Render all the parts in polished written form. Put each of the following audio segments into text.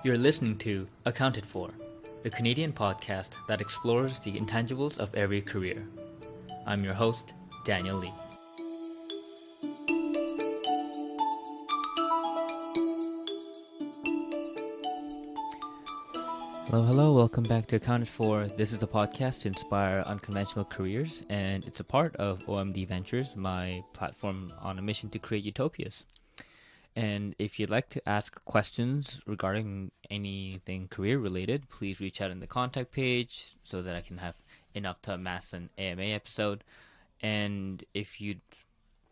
You're listening to Accounted For, the Canadian podcast that explores the intangibles of every career. I'm your host, Daniel Lee. Hello, welcome back to Accounted For. This is the podcast to inspire unconventional careers, and it's a part of OMD Ventures, my platform on a mission to create utopias. And if you'd like to ask questions regarding anything career related, please reach out in the contact page so that I can have enough to amass an AMA episode. And if you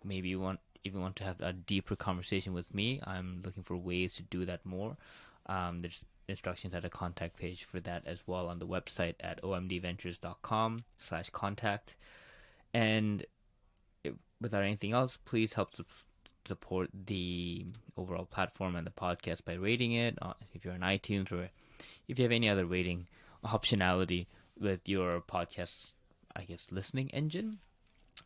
maybe want to have a deeper conversation with me, I'm looking for ways to do that more. There's instructions at a contact page for that as well on the website at omdventures.com/contact. And without anything else, please help support the overall platform and the podcast by rating it if you're on iTunes, or if you have any other rating optionality with your podcast, listening engine.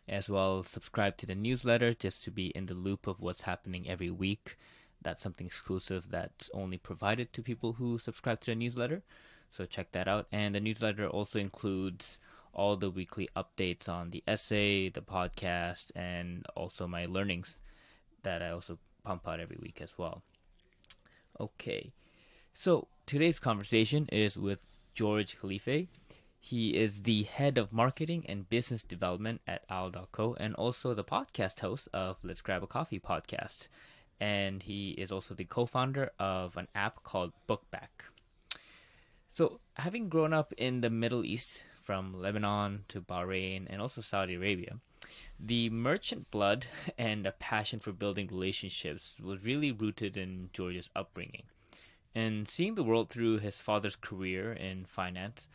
As well, subscribe to the newsletter just to be in the loop of what's happening every week. That's something exclusive that's only provided to people who subscribe to the newsletter. So check that out. And the newsletter also includes all the weekly updates on the essay, the podcast, and also my learnings that I also pump out every week as well. Okay, so today's conversation is with George Khalife. He is the head of marketing and business development at Owl.co and also the podcast host of Let's Grab a Coffee podcast. And he is also the co-founder of an app called Bookback. So having grown up in the Middle East, from Lebanon to Bahrain and also Saudi Arabia, the merchant blood and a passion for building relationships was really rooted in George's upbringing. And seeing the world through his father's career in finance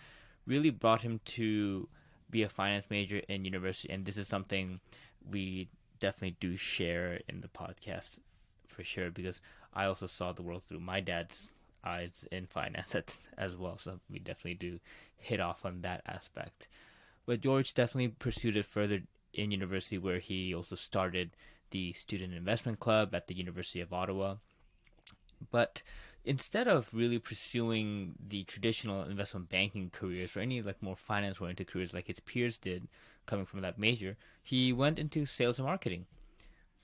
really brought him to be a finance major in university. And this is something we definitely do share in the podcast for sure, because I also saw the world through my dad's eyes in finance as well. So we definitely do hit off on that aspect. But George definitely pursued it further in university, where he also started the Student Investment Club at the University of Ottawa. But instead of really pursuing the traditional investment banking careers or any more finance-oriented careers like his peers did coming from that major, he went into sales and marketing.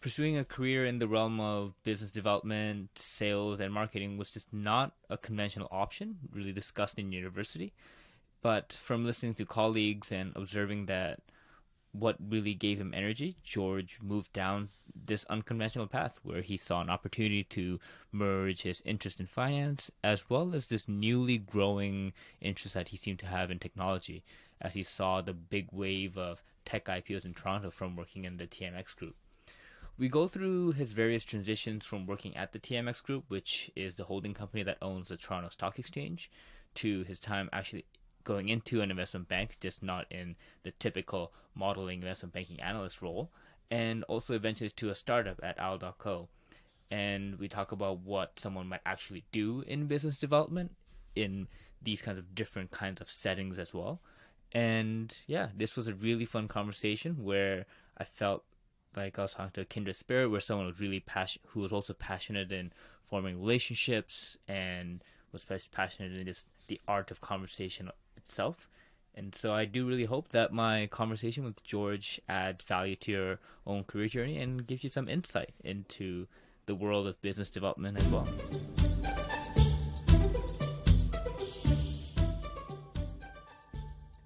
Pursuing a career in the realm of business development, sales, and marketing was just not a conventional option really discussed in university. But from listening to colleagues and observing that what really gave him energy, George moved down this unconventional path where he saw an opportunity to merge his interest in finance as well as this newly growing interest that he seemed to have in technology, as he saw the big wave of tech IPOs in Toronto from working in the TMX group. We go through his various transitions from working at the TMX group, which is the holding company that owns the Toronto Stock Exchange, to his time actually going into an investment bank, just not in the typical modeling investment banking analyst role, and also eventually to a startup at Owl.co. And we talk about what someone might actually do in business development in these kinds of different kinds of settings as well. And yeah, this was a really fun conversation where I felt like I was talking to a kindred spirit, where someone was really who was also passionate in forming relationships and was passionate in just the art of conversation itself. And so I do really hope that my conversation with George adds value to your own career journey and gives you some insight into the world of business development as well.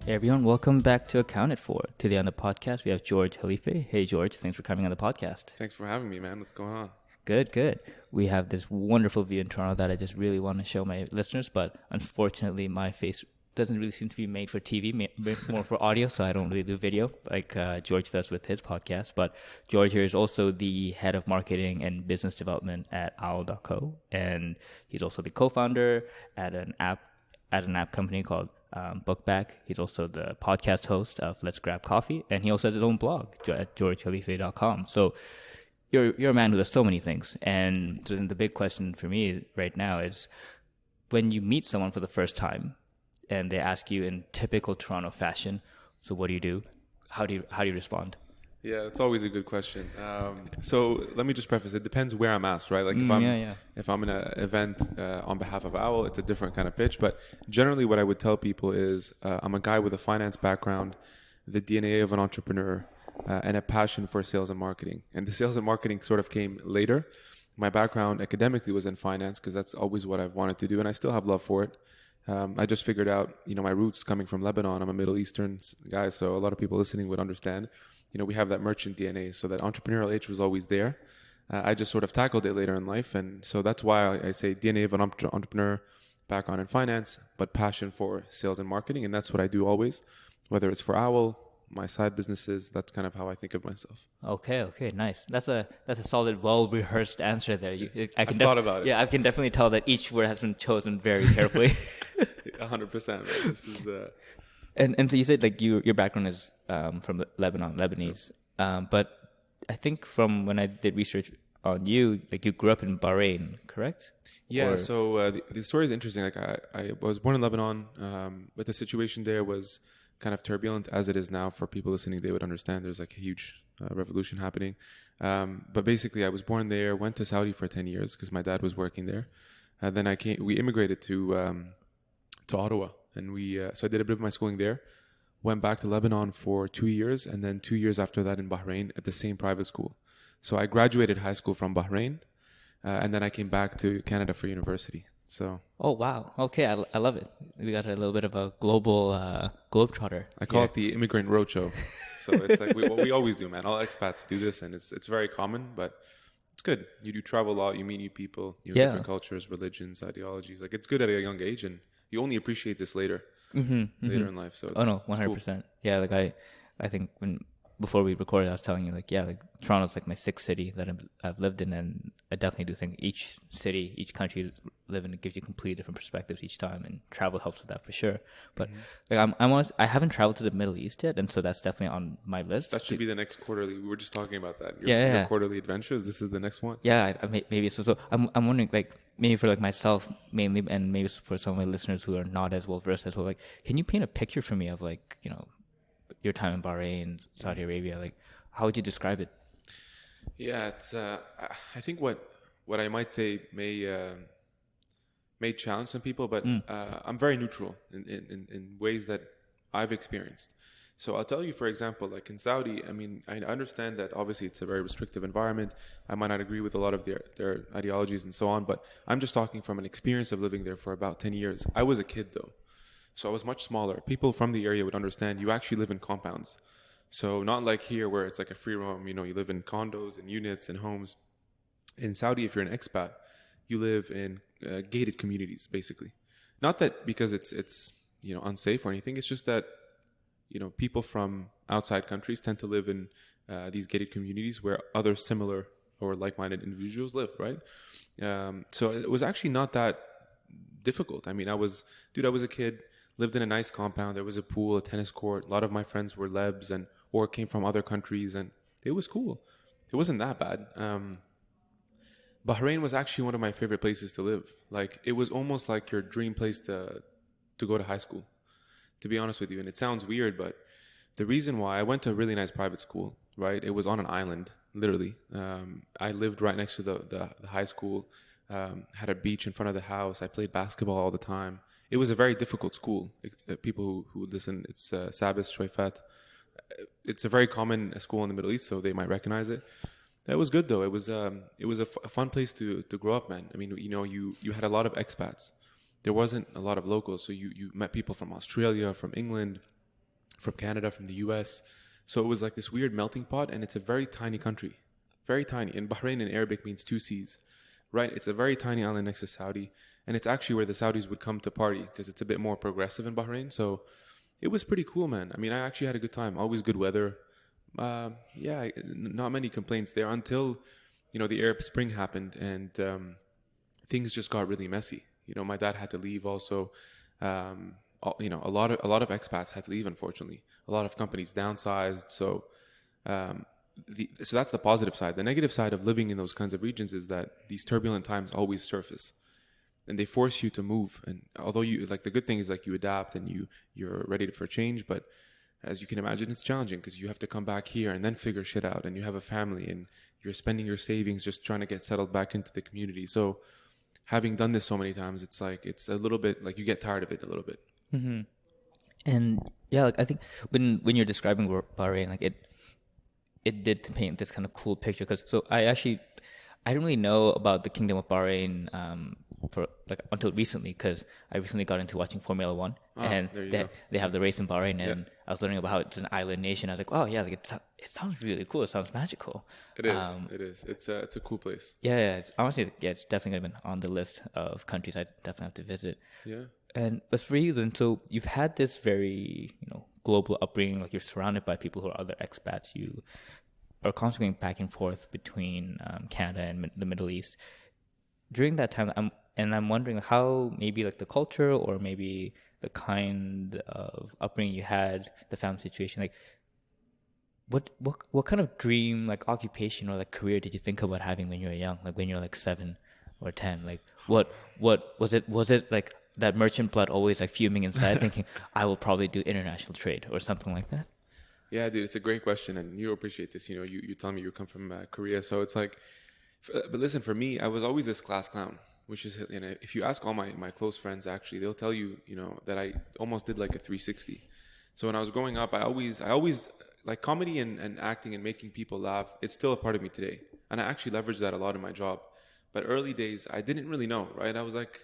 Hey everyone, welcome back to Accounted For. Today on the podcast, we have George Khalife. Hey George, thanks for coming on the podcast. Thanks for having me, man. What's going on? Good. We have this wonderful view in Toronto that I just really want to show my listeners, but unfortunately my face doesn't really seem to be made for TV, more for audio, so I don't really do video like George does with his podcast. But George here is also the head of marketing and business development at Owl.co, and he's also the co-founder at an app company called Bookback. He's also the podcast host of Let's Grab Coffee, and he also has his own blog at georgekhalife.com. So you're a man who does so many things. And so the big question for me right now is, when you meet someone for the first time and they ask you in typical Toronto fashion, so what do you do? How do you respond? Yeah, that's always a good question. So let me just preface: it depends where I'm asked, right? Like Yeah. if I'm in an event on behalf of Owl, it's a different kind of pitch. But generally, what I would tell people is I'm a guy with a finance background, the DNA of an entrepreneur, and a passion for sales and marketing. And the sales and marketing sort of came later. My background academically was in finance because that's always what I've wanted to do, and I still have love for it. I just figured out, my roots coming from Lebanon. I'm a Middle Eastern guy, so a lot of people listening would understand. We have that merchant DNA, so that entrepreneurial itch was always there. I just sort of tackled it later in life, and so that's why I say DNA of an entrepreneur, background in finance, but passion for sales and marketing, and that's what I do always, whether it's for Owl, my side businesses. That's kind of how I think of myself. Okay, nice. That's a solid, well rehearsed answer there. I've thought about it. Yeah, I can definitely tell that each word has been chosen very carefully. 100%. This is And so you said like your background is from Lebanon, Lebanese. But I think from when I did research on you, like you grew up in Bahrain, correct? Yeah. Or- So the story is interesting. Like I was born in Lebanon, but the situation there was kind of turbulent as it is now. For people listening, they would understand. There's like a huge revolution happening. But basically, I was born there. Went to Saudi for 10 years because my dad was working there. Then we immigrated to Ottawa, and so I did a bit of my schooling there. Went back to Lebanon for 2 years, and then 2 years after that in Bahrain at the same private school. So I graduated high school from Bahrain, and then I came back to Canada for university. So Oh wow. Okay, I love it. We got a little bit of a global globetrotter. I call it the immigrant roadshow. So it's like what we always do, man. All expats do this, and it's very common, but it's good. You do travel a lot. You meet new people. You know, Yeah. different cultures, religions, ideologies. Like it's good at a young age, and you only appreciate this later Mm-hmm. in life. So Oh no, it's cool. 100%. Yeah, like I think before we recorded, I was telling you like like Toronto's like my sixth city that I've lived in, and I definitely do think each city, each country you live in, it gives you completely different perspectives each time, and travel helps with that for sure. But like I haven't traveled to the Middle East yet, and so that's definitely on my list. That should be the next quarterly. We were just talking about that. Yeah. Your quarterly adventures. This is the next one. Yeah, maybe so. I'm wondering, like, maybe for like myself mainly, and maybe for some of my listeners who are not as well versed as well. Like, can you paint a picture for me of like your time in Bahrain, Saudi Arabia? Like, how would you describe it? Yeah, it's. I think what I might say may challenge some people, but I'm very neutral in ways that I've experienced. So I'll tell you, for example, like in Saudi, I mean, I understand that obviously it's a very restrictive environment. I might not agree with a lot of their ideologies and so on, but I'm just talking from an experience of living there for about 10 years. I was a kid though, so I was much smaller. People from the area would understand you actually live in compounds. So not like here where it's like a free roam, you live in condos and units and homes. In Saudi, if you're an expat, you live in gated communities, basically. Not that because it's unsafe or anything. It's just that people from outside countries tend to live in these gated communities where other similar or like-minded individuals live, right? So it was actually not that difficult. I mean, I was a kid, lived in a nice compound. There was a pool, a tennis court. A lot of my friends were Lebs or came from other countries, and it was cool. It wasn't that bad. Bahrain was actually one of my favorite places to live. Like, it was almost like your dream place to go to high school, to be honest with you. And it sounds weird, but the reason why I went to a really nice private school, right? It was on an island, literally. I lived right next to the high school, had a beach in front of the house. I played basketball all the time. It was a very difficult school. People who listen, it's Sabis Shweifat. It's a very common school in the Middle East, so they might recognize it. That was good though. It was a fun place to grow up, man. I mean, you had a lot of expats. There wasn't a lot of locals, so you met people from Australia, from England, from Canada, from the US. So it was like this weird melting pot, and it's a very tiny country, very tiny. And Bahrain in Arabic means two seas, right? It's a very tiny island next to Saudi, and it's actually where the Saudis would come to party because it's a bit more progressive in Bahrain. So it was pretty cool, man. I mean, I actually had a good time. Always good weather. Not many complaints there until the Arab Spring happened, and things just got really messy. My dad had to leave also. A lot of expats had to leave, unfortunately. A lot of companies downsized. So so that's the positive side. The negative side of living in those kinds of regions is that these turbulent times always surface, and they force you to move. And although the good thing is like you adapt and you're ready for change, but as you can imagine, it's challenging because you have to come back here and then figure shit out, and you have a family, and you're spending your savings just trying to get settled back into the community. So having done this so many times, it's like, it's a little bit like you get tired of it a little bit. Mm-hmm. And yeah, like I think when you're describing Bahrain, like it did paint this kind of cool picture. Because so I didn't really know about the Kingdom of Bahrain for like until recently, because I recently got into watching Formula One, and they have the race in Bahrain, and I was learning about how it's an island nation. I was like, oh yeah, like it sounds really cool. It sounds magical. It is. It is. It's a cool place. Yeah. It's honestly, it's definitely gonna be on the list of countries I definitely have to visit. Yeah. And but for you then, so you've had this very global upbringing. Like you're surrounded by people who are other expats. You are constantly going back and forth between Canada and the Middle East. During that time, I'm wondering how maybe like the culture or maybe the kind of upbringing you had, the family situation, like what kind of dream, like occupation or like career did you think about having when you were young, like when you're like 7 or 10? Like what was it? Was it like that merchant blood always like fuming inside, thinking I will probably do international trade or something like that? Yeah, dude, it's a great question, and you appreciate this. You tell me you come from Korea, so it's like, but listen, for me, I was always this class clown, which is, if you ask all my close friends, actually, they'll tell you, that I almost did like a 360. So when I was growing up, I always like comedy and acting and making people laugh. It's still a part of me today, and I actually leverage that a lot in my job. But early days, I didn't really know, right? I was like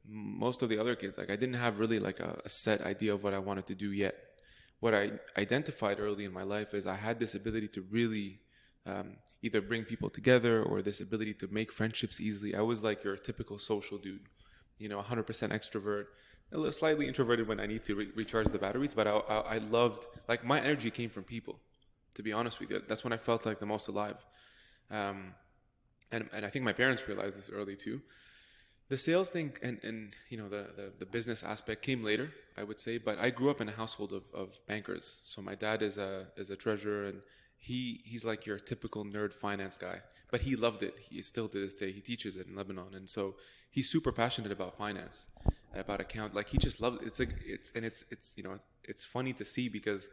most of the other kids, like I didn't have really like a set idea of what I wanted to do yet. What I identified early in my life is I had this ability to really either bring people together or this ability to make friendships easily. I was like your typical social dude, 100% extrovert, a little slightly introverted when I need to recharge the batteries. But I loved, like my energy came from people, to be honest with you. That's when I felt like the most alive. And I think my parents realized this early too. The sales thing and the business aspect came later, I would say, but I grew up in a household of bankers. So my dad is a treasurer, and he's like your typical nerd finance guy, but he loved it. He still to this day, he teaches it in Lebanon, and so he's super passionate about finance, about account. Like he just loves it. It's funny to see because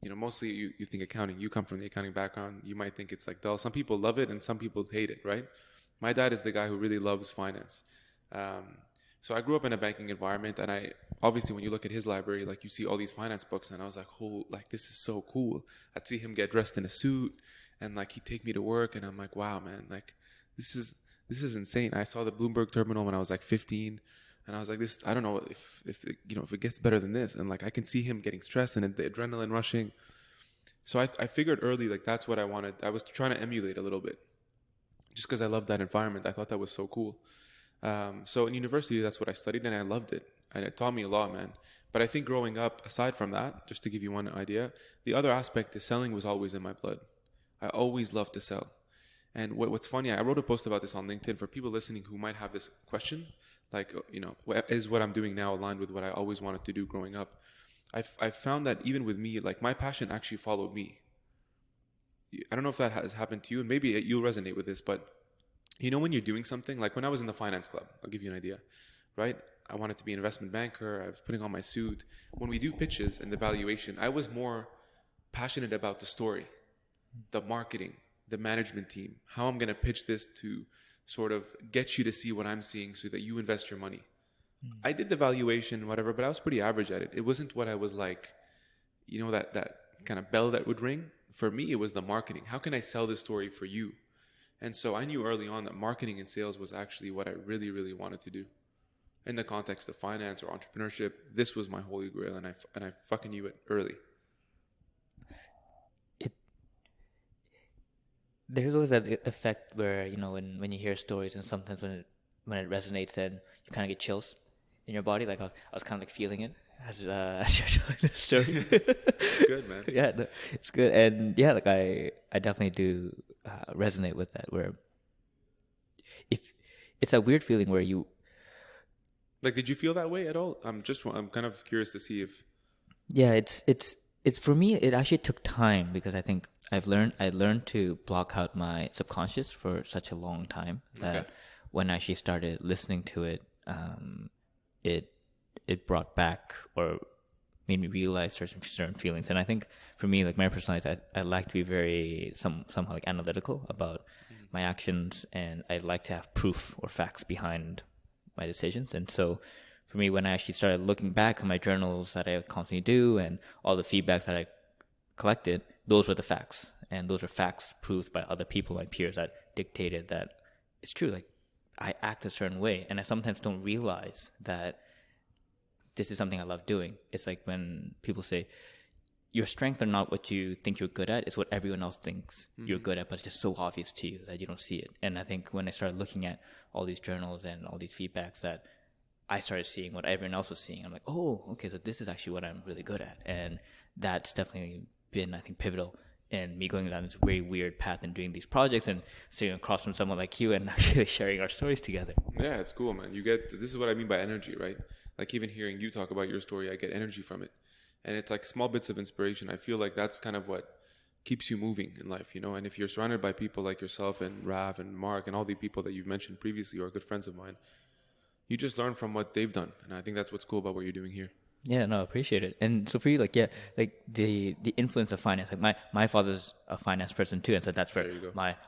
mostly you think accounting. You come from the accounting background, you might think it's like dull. Some people love it and some people hate it, right? My dad is the guy who really loves finance. So I grew up in a banking environment, and I obviously, when you look at his library, like you see all these finance books, and I was like, oh, like this is so cool. I'd see him get dressed in a suit, and like he'd take me to work, and I'm like, wow, man, like this is insane. I saw the Bloomberg terminal when I was like 15, and I was like, I don't know if it gets better than this, and like I can see him getting stressed and the adrenaline rushing. So I figured early, like that's what I wanted. I was trying to emulate a little bit, just because I loved that environment. I thought that was so cool. So in university, that's what I studied, and I loved it. And it taught me a lot, man. But I think growing up, aside from that, just to give you one idea, the other aspect is selling was always in my blood. I always loved to sell. And what's funny, I wrote a post about this on LinkedIn for people listening who might have this question, like, is what I'm doing now aligned with what I always wanted to do growing up? I found that even with me, like my passion actually followed me. I don't know if that has happened to you, and maybe you'll resonate with this, but when you're doing something, like when I was in the finance club, I'll give you an idea, right? I wanted to be an investment banker. I was putting on my suit. When we do pitches and the valuation, I was more passionate about the story, the marketing, the management team, how I'm going to pitch this to sort of get you to see what I'm seeing so that you invest your money. I did the valuation, whatever, but I was pretty average at it. It wasn't what I was like, that kind of bell that would ring. For me, it was the marketing. How can I sell this story for you? And so I knew early on that marketing and sales was actually what I really, really wanted to do. In the context of finance or entrepreneurship, this was my holy grail, and I fucking knew it early. There's always that effect where when you hear stories, and sometimes when it resonates, and you kind of get chills in your body. Like I was kind of like feeling it as you're telling the story. It's good, man. Yeah, no, it's good, and yeah, like I definitely do resonate with that. Where if it's a weird feeling where you. Like, did you feel that way at all? I'm kind of curious to see if. Yeah, it's for me. It actually took time because I think I learned to block out my subconscious for such a long time that when I actually started listening to it, it brought back or made me realize certain feelings. And I think for me, like my personality, I like to be very somehow like analytical about my actions, and I like to have proof or facts behind my decisions. And so for me, when I actually started looking back on my journals that I constantly do and all the feedbacks that I collected, those were the facts. And those are facts proved by other people, my peers, that dictated that it's true. Like, I act a certain way, and I sometimes don't realize that this is something I love doing. It's like when people say, your strengths are not what you think you're good at, it's what everyone else thinks you're good at, but it's just so obvious to you that you don't see it. And I think when I started looking at all these journals and all these feedbacks, that I started seeing what everyone else was seeing. I'm like, oh, okay, so this is actually what I'm really good at. And that's definitely been, I think, pivotal in me going down this very weird path and doing these projects and sitting across from someone like you and actually sharing our stories together. Yeah, it's cool, man. This is what I mean by energy, right? Like, even hearing you talk about your story, I get energy from it. And it's like small bits of inspiration. I feel like that's kind of what keeps you moving in life, you know? And if you're surrounded by people like yourself and Rav and Mark and all the people that you've mentioned previously, or good friends of mine, you just learn from what they've done. And I think that's what's cool about what you're doing here. Yeah, no, I appreciate it. And so for you, like, yeah, like the influence of finance. Like my father's a finance person too, and so that's where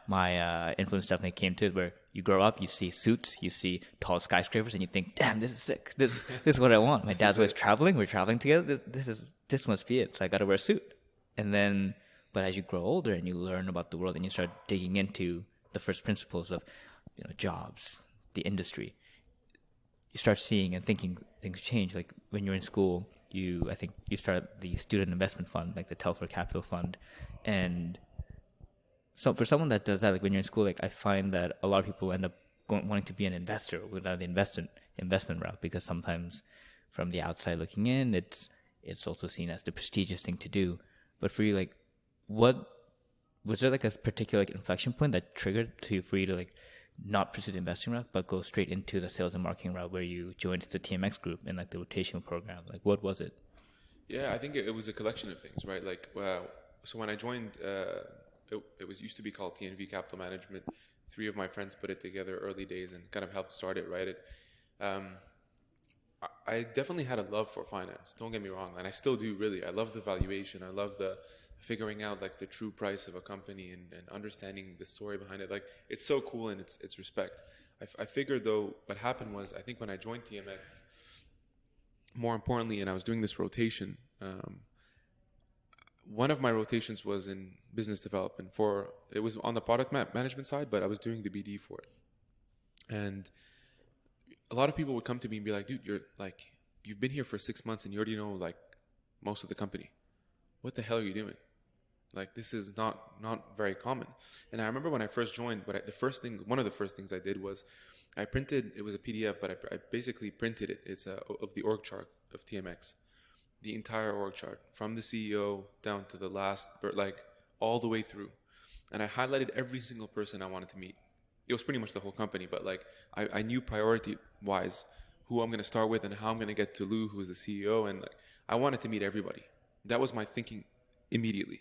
my influence definitely came to. Where you grow up, you see suits, you see tall skyscrapers, and you think, damn, this is sick. This is what I want. My dad's always traveling. We're traveling together. This must be it. So I got to wear a suit. And then, but as you grow older and you learn about the world and you start digging into the first principles of, jobs, the industry, you start seeing and thinking things change. Like when you're in school, I think you start the student investment fund, like the Telfer Capital Fund. And so for someone that does that, like when you're in school, like I find that a lot of people end up wanting to be an investor without the investment route, because sometimes from the outside looking in, it's also seen as the prestigious thing to do. But for you, like, what was there like a particular like inflection point that triggered for you to like not pursue the investing route, but go straight into the sales and marketing route, where you joined the TMX group in like the rotational program? Like, what was it? Yeah, I think it was a collection of things, right? Like, so when I joined, it was used to be called TNV Capital Management. 3 of my friends put it together early days and kind of helped start it, right? I definitely had a love for finance. Don't get me wrong, and I still do, really. I love the valuation. I love the figuring out like the true price of a company and understanding the story behind it. Like, it's so cool, and it's respect. I figured though, what happened was, I think when I joined TMX, more importantly, and I was doing this rotation, one of my rotations was in business development. It was on the product management side, but I was doing the BD for it. And a lot of people would come to me and be like, dude, you've been here for 6 months and you already know like most of the company. What the hell are you doing? Like, this is not very common. And I remember when I first joined, one of the first things I did was it was a PDF, but I basically printed it. It's of the org chart of TMX, the entire org chart from the CEO down to the last, like all the way through. And I highlighted every single person I wanted to meet. It was pretty much the whole company, but like I knew priority wise who I'm going to start with and how I'm going to get to Lou, who's the CEO. And like, I wanted to meet everybody. That was my thinking immediately.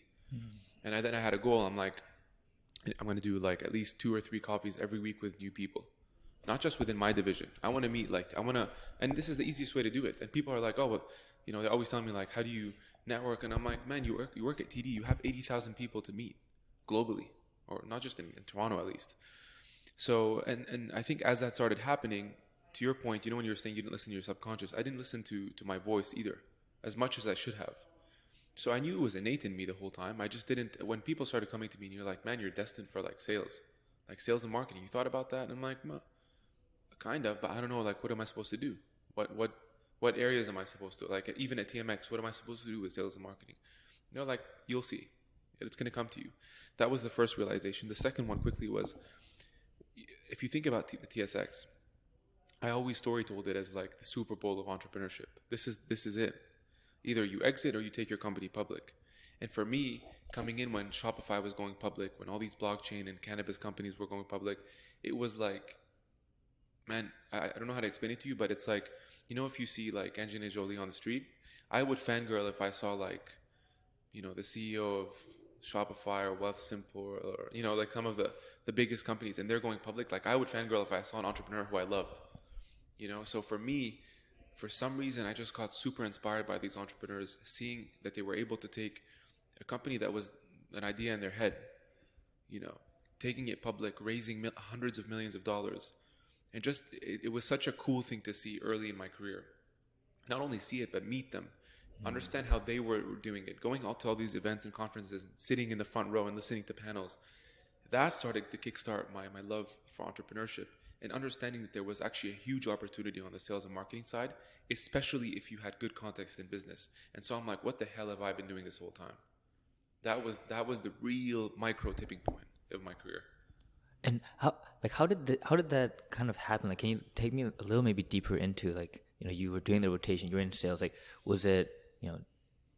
And then I had a goal. I'm like, I'm going to do like at least 2 or 3 coffees every week with new people, not just within my division. I want to meet, and this is the easiest way to do it. And people are like, oh, well, they're always telling me like, how do you network? And I'm like, man, you work at TD, you have 80,000 people to meet globally, or not just in Toronto at least. So, and I think as that started happening, to your point, when you were saying you didn't listen to your subconscious, I didn't listen to my voice either, as much as I should have. So I knew it was innate in me the whole time. I just didn't. When people started coming to me and you're like, man, you're destined for like sales and marketing. You thought about that? And I'm like, kind of, but I don't know. Like, what am I supposed to do? What areas am I supposed to, like, even at TMX, what am I supposed to do with sales and marketing? Like, you'll see. It's going to come to you. That was the first realization. The second one quickly was, if you think about the TSX, I always story told it as like the Super Bowl of entrepreneurship. This is it. Either you exit or you take your company public. And for me, coming in when Shopify was going public, when all these blockchain and cannabis companies were going public, it was like, man, I don't know how to explain it to you, but it's like, if you see like Angelina Jolie on the street, I would fangirl if I saw like, the CEO of Shopify or Wealthsimple or like some of the biggest companies, and they're going public. Like, I would fangirl if I saw an entrepreneur who I loved, So for me, for some reason, I just got super inspired by these entrepreneurs, seeing that they were able to take a company that was an idea in their head, you know, taking it public, raising hundreds of millions of dollars. And just, it was such a cool thing to see early in my career. Not only see it, but meet them, understand how they were doing it, going out to all these events and conferences, and sitting in the front row and listening to panels. That started to kickstart my love for entrepreneurship, and understanding that there was actually a huge opportunity on the sales and marketing side, especially if you had good context in business. And so I'm like, what the hell have I been doing this whole time? That was the real micro tipping point of my career. And how did that kind of happen? Like, can you take me a little maybe deeper into, like, you know, you were doing the rotation, you were in sales. Like, was it, you know,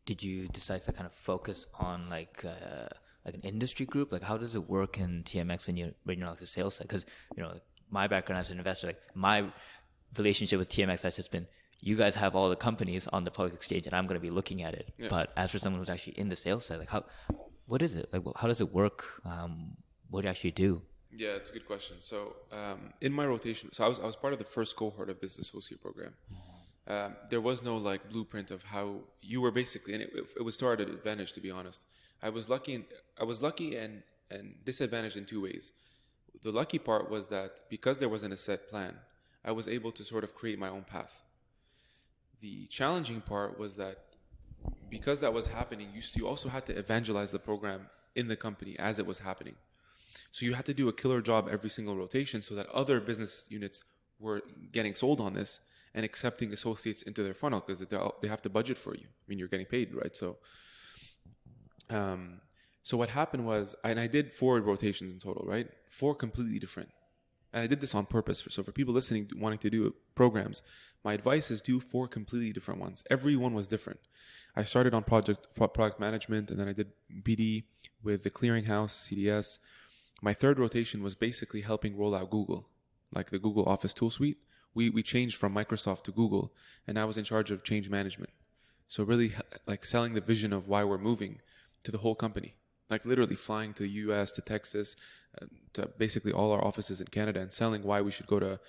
did you decide to kind of focus on like an industry group? Like, how does it work in TMX when you're like the sales side? Because, you know, like, my background as an investor, like my relationship with TMX has just been, you guys have all the companies on the public exchange and I'm going to be looking at it. Yeah. But as for someone who's actually in the sales side, like, what is it? Like, how does it work? What do you actually do? Yeah, it's a good question. So in my rotation, so I was part of the first cohort of this associate program. There was no like blueprint of how you were basically, and it was to our advantage, to be honest. I was lucky and disadvantaged in two ways. The lucky part was that because there wasn't a set plan, I was able to sort of create my own path. The challenging part was that because that was happening, you also had to evangelize the program in the company as it was happening. So you had to do a killer job every single rotation so that other business units were getting sold on this and accepting associates into their funnel, because they have to budget for you. I mean, you're getting paid, right? So what happened was, and I did 4 rotations in total, right? 4 completely different. And I did this on purpose. So for people listening, wanting to do programs, my advice is do 4 completely different ones. Every one was different. I started on product management, and then I did BD with the clearinghouse, CDS. My 3rd rotation was basically helping roll out Google, like the Google Office tool suite. We changed from Microsoft to Google, and I was in charge of change management. So really like selling the vision of why we're moving to the whole company, like literally flying to the US, to Texas, to basically all our offices in Canada, and selling why we should go to,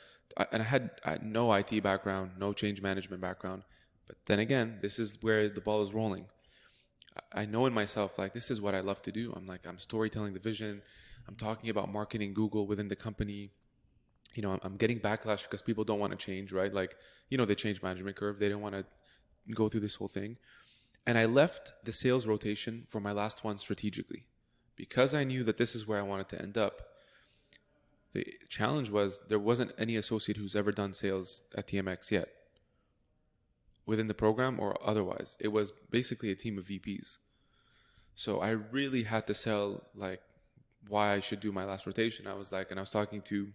and I had no IT background, no change management background. But then again, this is where the ball is rolling. I know in myself, like, this is what I love to do. I'm storytelling the vision. I'm talking about marketing Google within the company. You know, I'm getting backlash because people don't want to change, right? Like, you know, the change management curve, they don't want to go through this whole thing. And I left the sales rotation for my last one strategically because I knew that this is where I wanted to end up. The challenge was there wasn't any associate who's ever done sales at TMX yet, within the program or otherwise. It was basically a team of VPs. So I really had to sell, like, why I should do my last rotation. I was talking to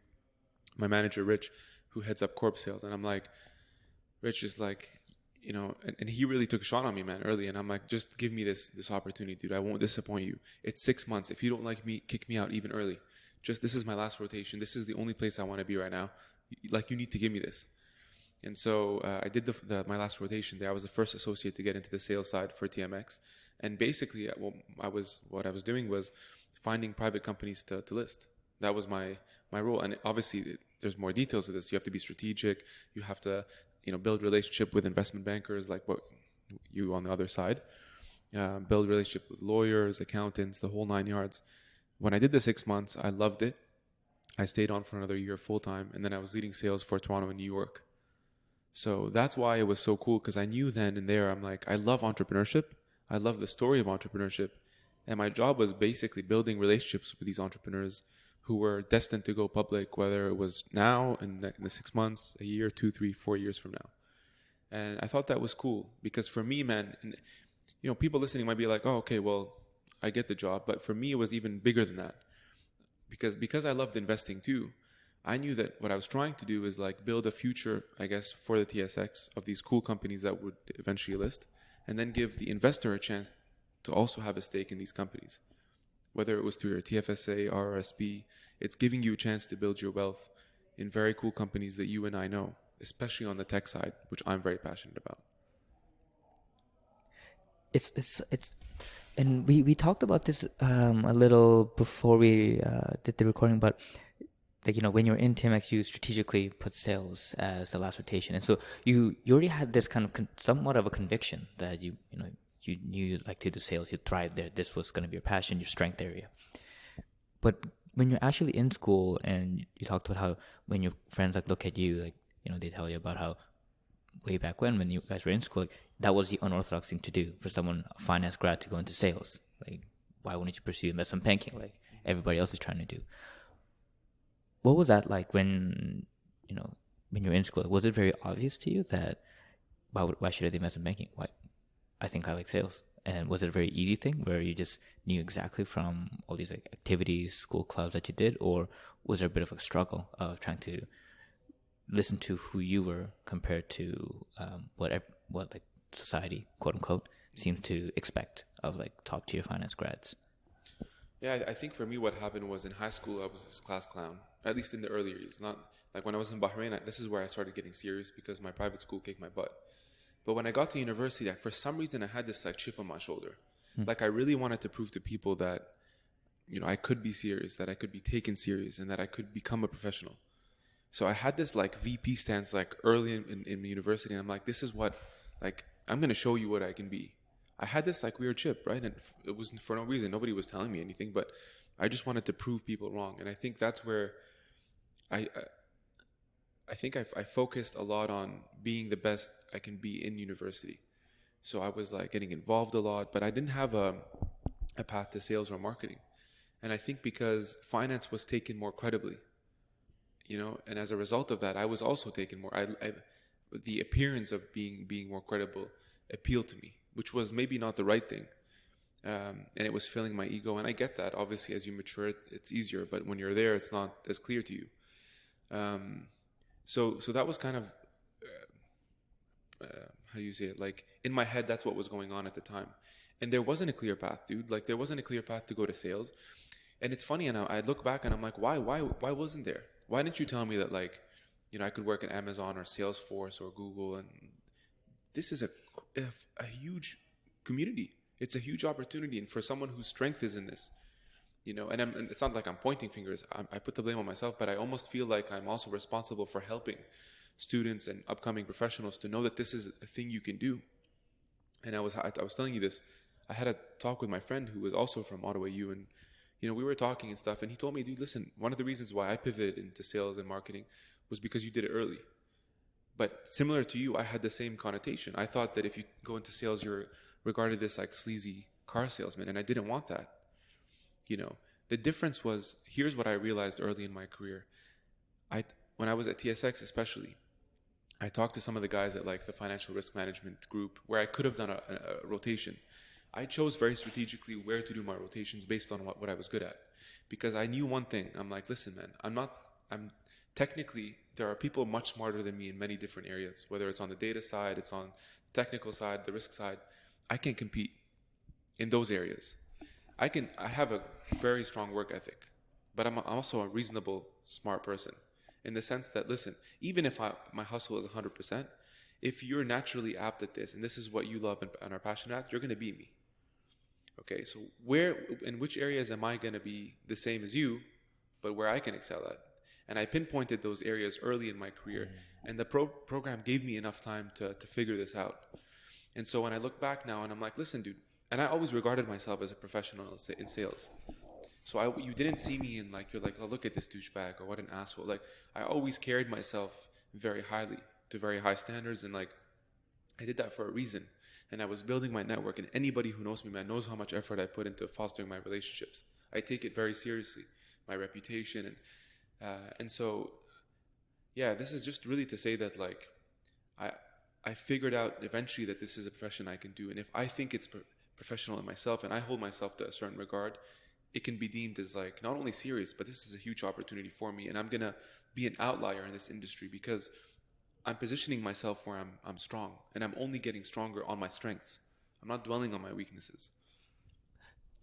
my manager, Rich, who heads up corp sales. And I'm like, Rich is like, you know, and he really took a shot on me, man, early. And I'm like, just give me this opportunity, dude. I won't disappoint you. It's 6 months. If you don't like me, kick me out even early. Just, this is my last rotation. This is the only place I want to be right now. Like, you need to give me this. And so I did my last rotation there. I was the first associate to get into the sales side for TMX. And basically, what I was doing was finding private companies to list. That was my role. And obviously, there's more details to this. You have to be strategic. You have to, you know, build relationship with investment bankers, like what you on the other side. Build relationship with lawyers, accountants, the whole 9 yards. When I did the 6 months, I loved it. I stayed on for another year full time, and then I was leading sales for Toronto and New York. So that's why it was so cool, because I knew then and there, I'm like, I love entrepreneurship. I love the story of entrepreneurship. And my job was basically building relationships with these entrepreneurs who were destined to go public, whether it was now, in the 6 months, a year, 2, 3, 4 years from now. And I thought that was cool, because for me, man, and, you know, people listening might be like, oh, okay, well, I get the job. But for me, it was even bigger than that. Because I loved investing too, I knew that what I was trying to do is like build a future, I guess, for the TSX of these cool companies that would eventually list, and then give the investor a chance to also have a stake in these companies. Whether it was through your TFSA, RRSP, it's giving you a chance to build your wealth in very cool companies that you and I know, especially on the tech side, which I'm very passionate about. It's and we talked about this a little before we did the recording, but like, when you're in TMX, you strategically put sales as the last rotation, and so you already had this kind of somewhat of a conviction that you knew you'd like to do sales, you thrive there, this was going to be your passion, your strength area. But when you're actually in school and you talked about how when your friends like look at you, like, they tell you about how way back when you guys were in school, like, that was the unorthodox thing to do for someone, a finance grad, to go into sales. Like, why wouldn't you pursue investment banking like everybody else is trying to do? What was that like when you're in school? Was it very obvious to you that why should I do investment banking? Why? I think I like sales. And was it a very easy thing where you just knew exactly from all these like activities, school clubs that you did, or was there a bit of a struggle of trying to listen to who you were compared to what like society, quote unquote, seems to expect of like top tier finance grads? Yeah, I think for me what happened was in high school I was this class clown, at least in the early years. Not like when I was in Bahrain, this is where I started getting serious because my private school kicked my butt. But when I got to university, for some reason I had this like chip on my shoulder. Like I really wanted to prove to people that, I could be serious, that I could be taken serious, and that I could become a professional. So I had this like VP stance like early in university, and I'm like, this is what, like, I'm going to show you what I can be. I had this like weird chip, right? And it was for no reason. Nobody was telling me anything, but I just wanted to prove people wrong. And I think that's where I think I focused a lot on being the best I can be in university. So I was like getting involved a lot, but I didn't have a path to sales or marketing. And I think because finance was taken more credibly, and as a result of that, I was also taken more. The appearance of being more credible appealed to me, which was maybe not the right thing. And it was filling my ego. And I get that. Obviously, as you mature, it's easier. But when you're there, it's not as clear to you. So that was kind of, how do you say it? Like in my head, that's what was going on at the time. And there wasn't a clear path, dude. Like there wasn't a clear path to go to sales. And it's funny, and I look back and I'm like, why wasn't there? Why didn't you tell me that, like, I could work at Amazon or Salesforce or Google? And this is a huge community. It's a huge opportunity. And for someone whose strength is in this, and it's not like I'm pointing fingers. I put the blame on myself, but I almost feel like I'm also responsible for helping students and upcoming professionals to know that this is a thing you can do. And I was telling you this. I had a talk with my friend who was also from Ottawa U, and we were talking and stuff, and he told me, dude, listen, one of the reasons why I pivoted into sales and marketing was because you did it early. But similar to you, I had the same connotation. I thought that if you go into sales, you're regarded as like sleazy car salesman, and I didn't want that. The difference was, here's what I realized early in my career. When I was at TSX especially, I talked to some of the guys at like the financial risk management group where I could have done a rotation. I chose very strategically where to do my rotations based on what I was good at. Because I knew one thing. I'm like, listen, man, technically, there are people much smarter than me in many different areas, whether it's on the data side, it's on the technical side, the risk side. I can't compete in those areas. I have a very strong work ethic, but I'm also a reasonable, smart person in the sense that, listen, even if my hustle is 100%, if you're naturally apt at this, and this is what you love and are passionate at, you're going to beat me. Okay, so in which areas am I going to be the same as you, but where I can excel at? And I pinpointed those areas early in my career, and the program gave me enough time to figure this out. And so when I look back now and I'm like, listen, dude, and I always regarded myself as a professional in sales. So you didn't see me in like, you're like, oh, look at this douchebag, or what an asshole. Like, I always carried myself very highly, to very high standards, and like, I did that for a reason. And I was building my network, and anybody who knows me, man, knows how much effort I put into fostering my relationships. I take it very seriously, my reputation. And so, yeah, this is just really to say that, like, I figured out eventually that this is a profession I can do. And if I think it's professional in myself and I hold myself to a certain regard, it can be deemed as like not only serious, but this is a huge opportunity for me. And I'm going to be an outlier in this industry because I'm positioning myself where I'm strong, and I'm only getting stronger on my strengths. I'm not dwelling on my weaknesses.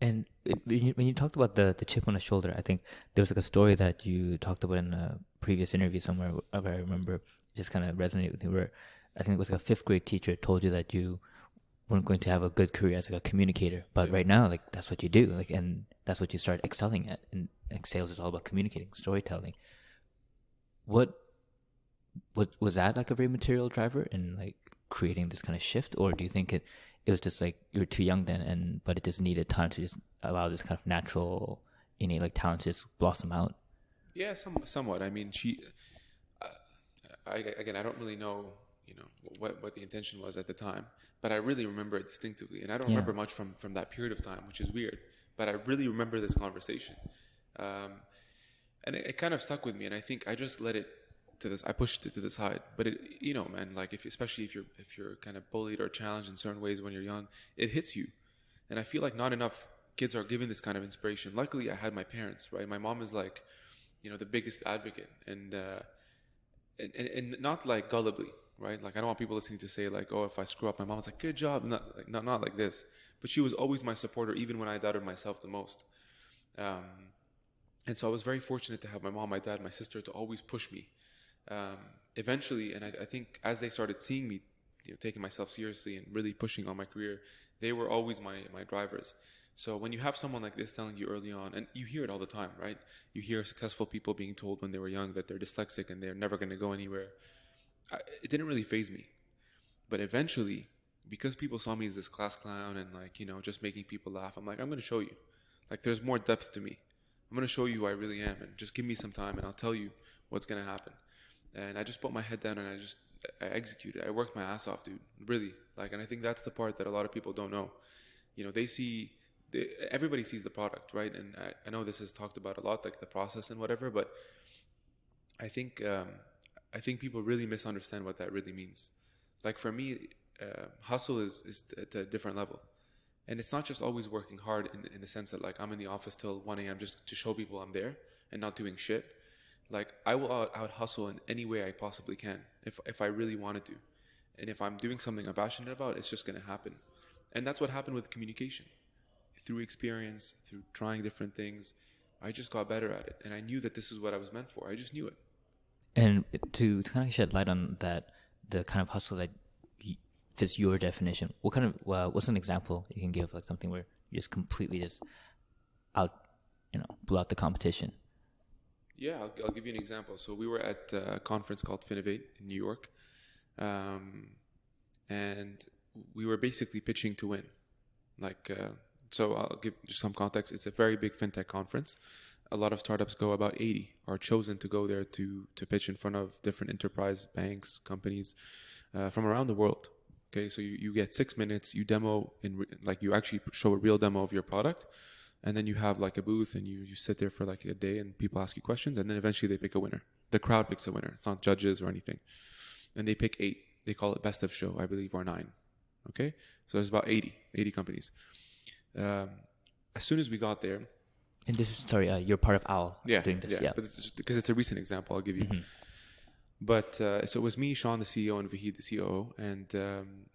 And when you talked about the chip on the shoulder, I think there was like a story that you talked about in a previous interview somewhere where I remember just kind of resonated with you, where I think it was like a 5th grade teacher told you that you weren't going to have a good career as like a communicator, but right now, like, that's what you do, like, and that's what you start excelling at. And like, sales is all about communicating, storytelling. what was that like a very material driver in like creating this kind of shift, or do you think it was just like you were too young then, but it just needed time to just allow this kind of natural innate like talent to just blossom out? Yeah, somewhat. I mean, uh, again, I don't really know, what the intention was at the time, but I really remember it distinctively, and I don't Yeah. remember much from that period of time, which is weird. But I really remember this conversation, um, and it kind of stuck with me. And I think I just let it to this. I pushed it to the side. But it, man, like especially if you're kind of bullied or challenged in certain ways when you're young, it hits you. And I feel like not enough kids are given this kind of inspiration. Luckily, I had my parents. Right, my mom is like, the biggest advocate, and not like gullibly, right? Like I don't want people listening to say like, oh, if I screw up, my mom's like, good job, not like this. But she was always my supporter, even when I doubted myself the most. Um, and so I was very fortunate to have my mom, my dad, my sister to always push me. Eventually, and I think as they started seeing me, taking myself seriously and really pushing on my career, they were always my drivers. So when you have someone like this telling you early on, and you hear it all the time, right? You hear successful people being told when they were young that they're dyslexic and they're never going to go anywhere. It didn't really faze me. But eventually, because people saw me as this class clown and like, just making people laugh, I'm like, I'm going to show you. Like there's more depth to me. I'm going to show you who I really am, and just give me some time and I'll tell you what's going to happen. And I just put my head down and I executed. I worked my ass off, dude. Really. And I think that's the part that a lot of people don't know. Everybody sees the product, right? And I know this is talked about a lot, like the process and whatever, but I think people really misunderstand what that really means. Like for me, hustle is at a different level. And it's not just always working hard in the sense that like I'm in the office till 1 a.m. just to show people I'm there and not doing shit. Like I will out hustle in any way I possibly can if I really wanted to. And if I'm doing something I'm passionate about, it's just going to happen. And that's what happened with communication. Through experience, through trying different things, I just got better at it. And I knew that this is what I was meant for. I just knew it. And to kind of shed light on that, the kind of hustle that fits your definition, what's an example you can give, like something where you just completely just blew out the competition? Yeah, I'll give you an example. So we were at a conference called Finovate in New York, and we were basically pitching to win. So I'll give just some context. It's a very big fintech conference. A lot of startups go, about 80 are chosen to go there to pitch in front of different enterprise banks, companies from around the world. Okay, so you get 6 minutes, you demo, you actually show a real demo of your product, and then you have like a booth and you sit there for like a day and people ask you questions, and then eventually they pick a winner. The crowd picks a winner. It's not judges or anything. And they pick 8. They call it best of show, I believe, or 9. Okay, so there's about 80 companies. As soon as we got there, and this is you're part of OWL doing this, yeah. But because it's a recent example, I'll give you. Mm-hmm. But so it was me, Sean, the CEO, and Vahid, the COO, and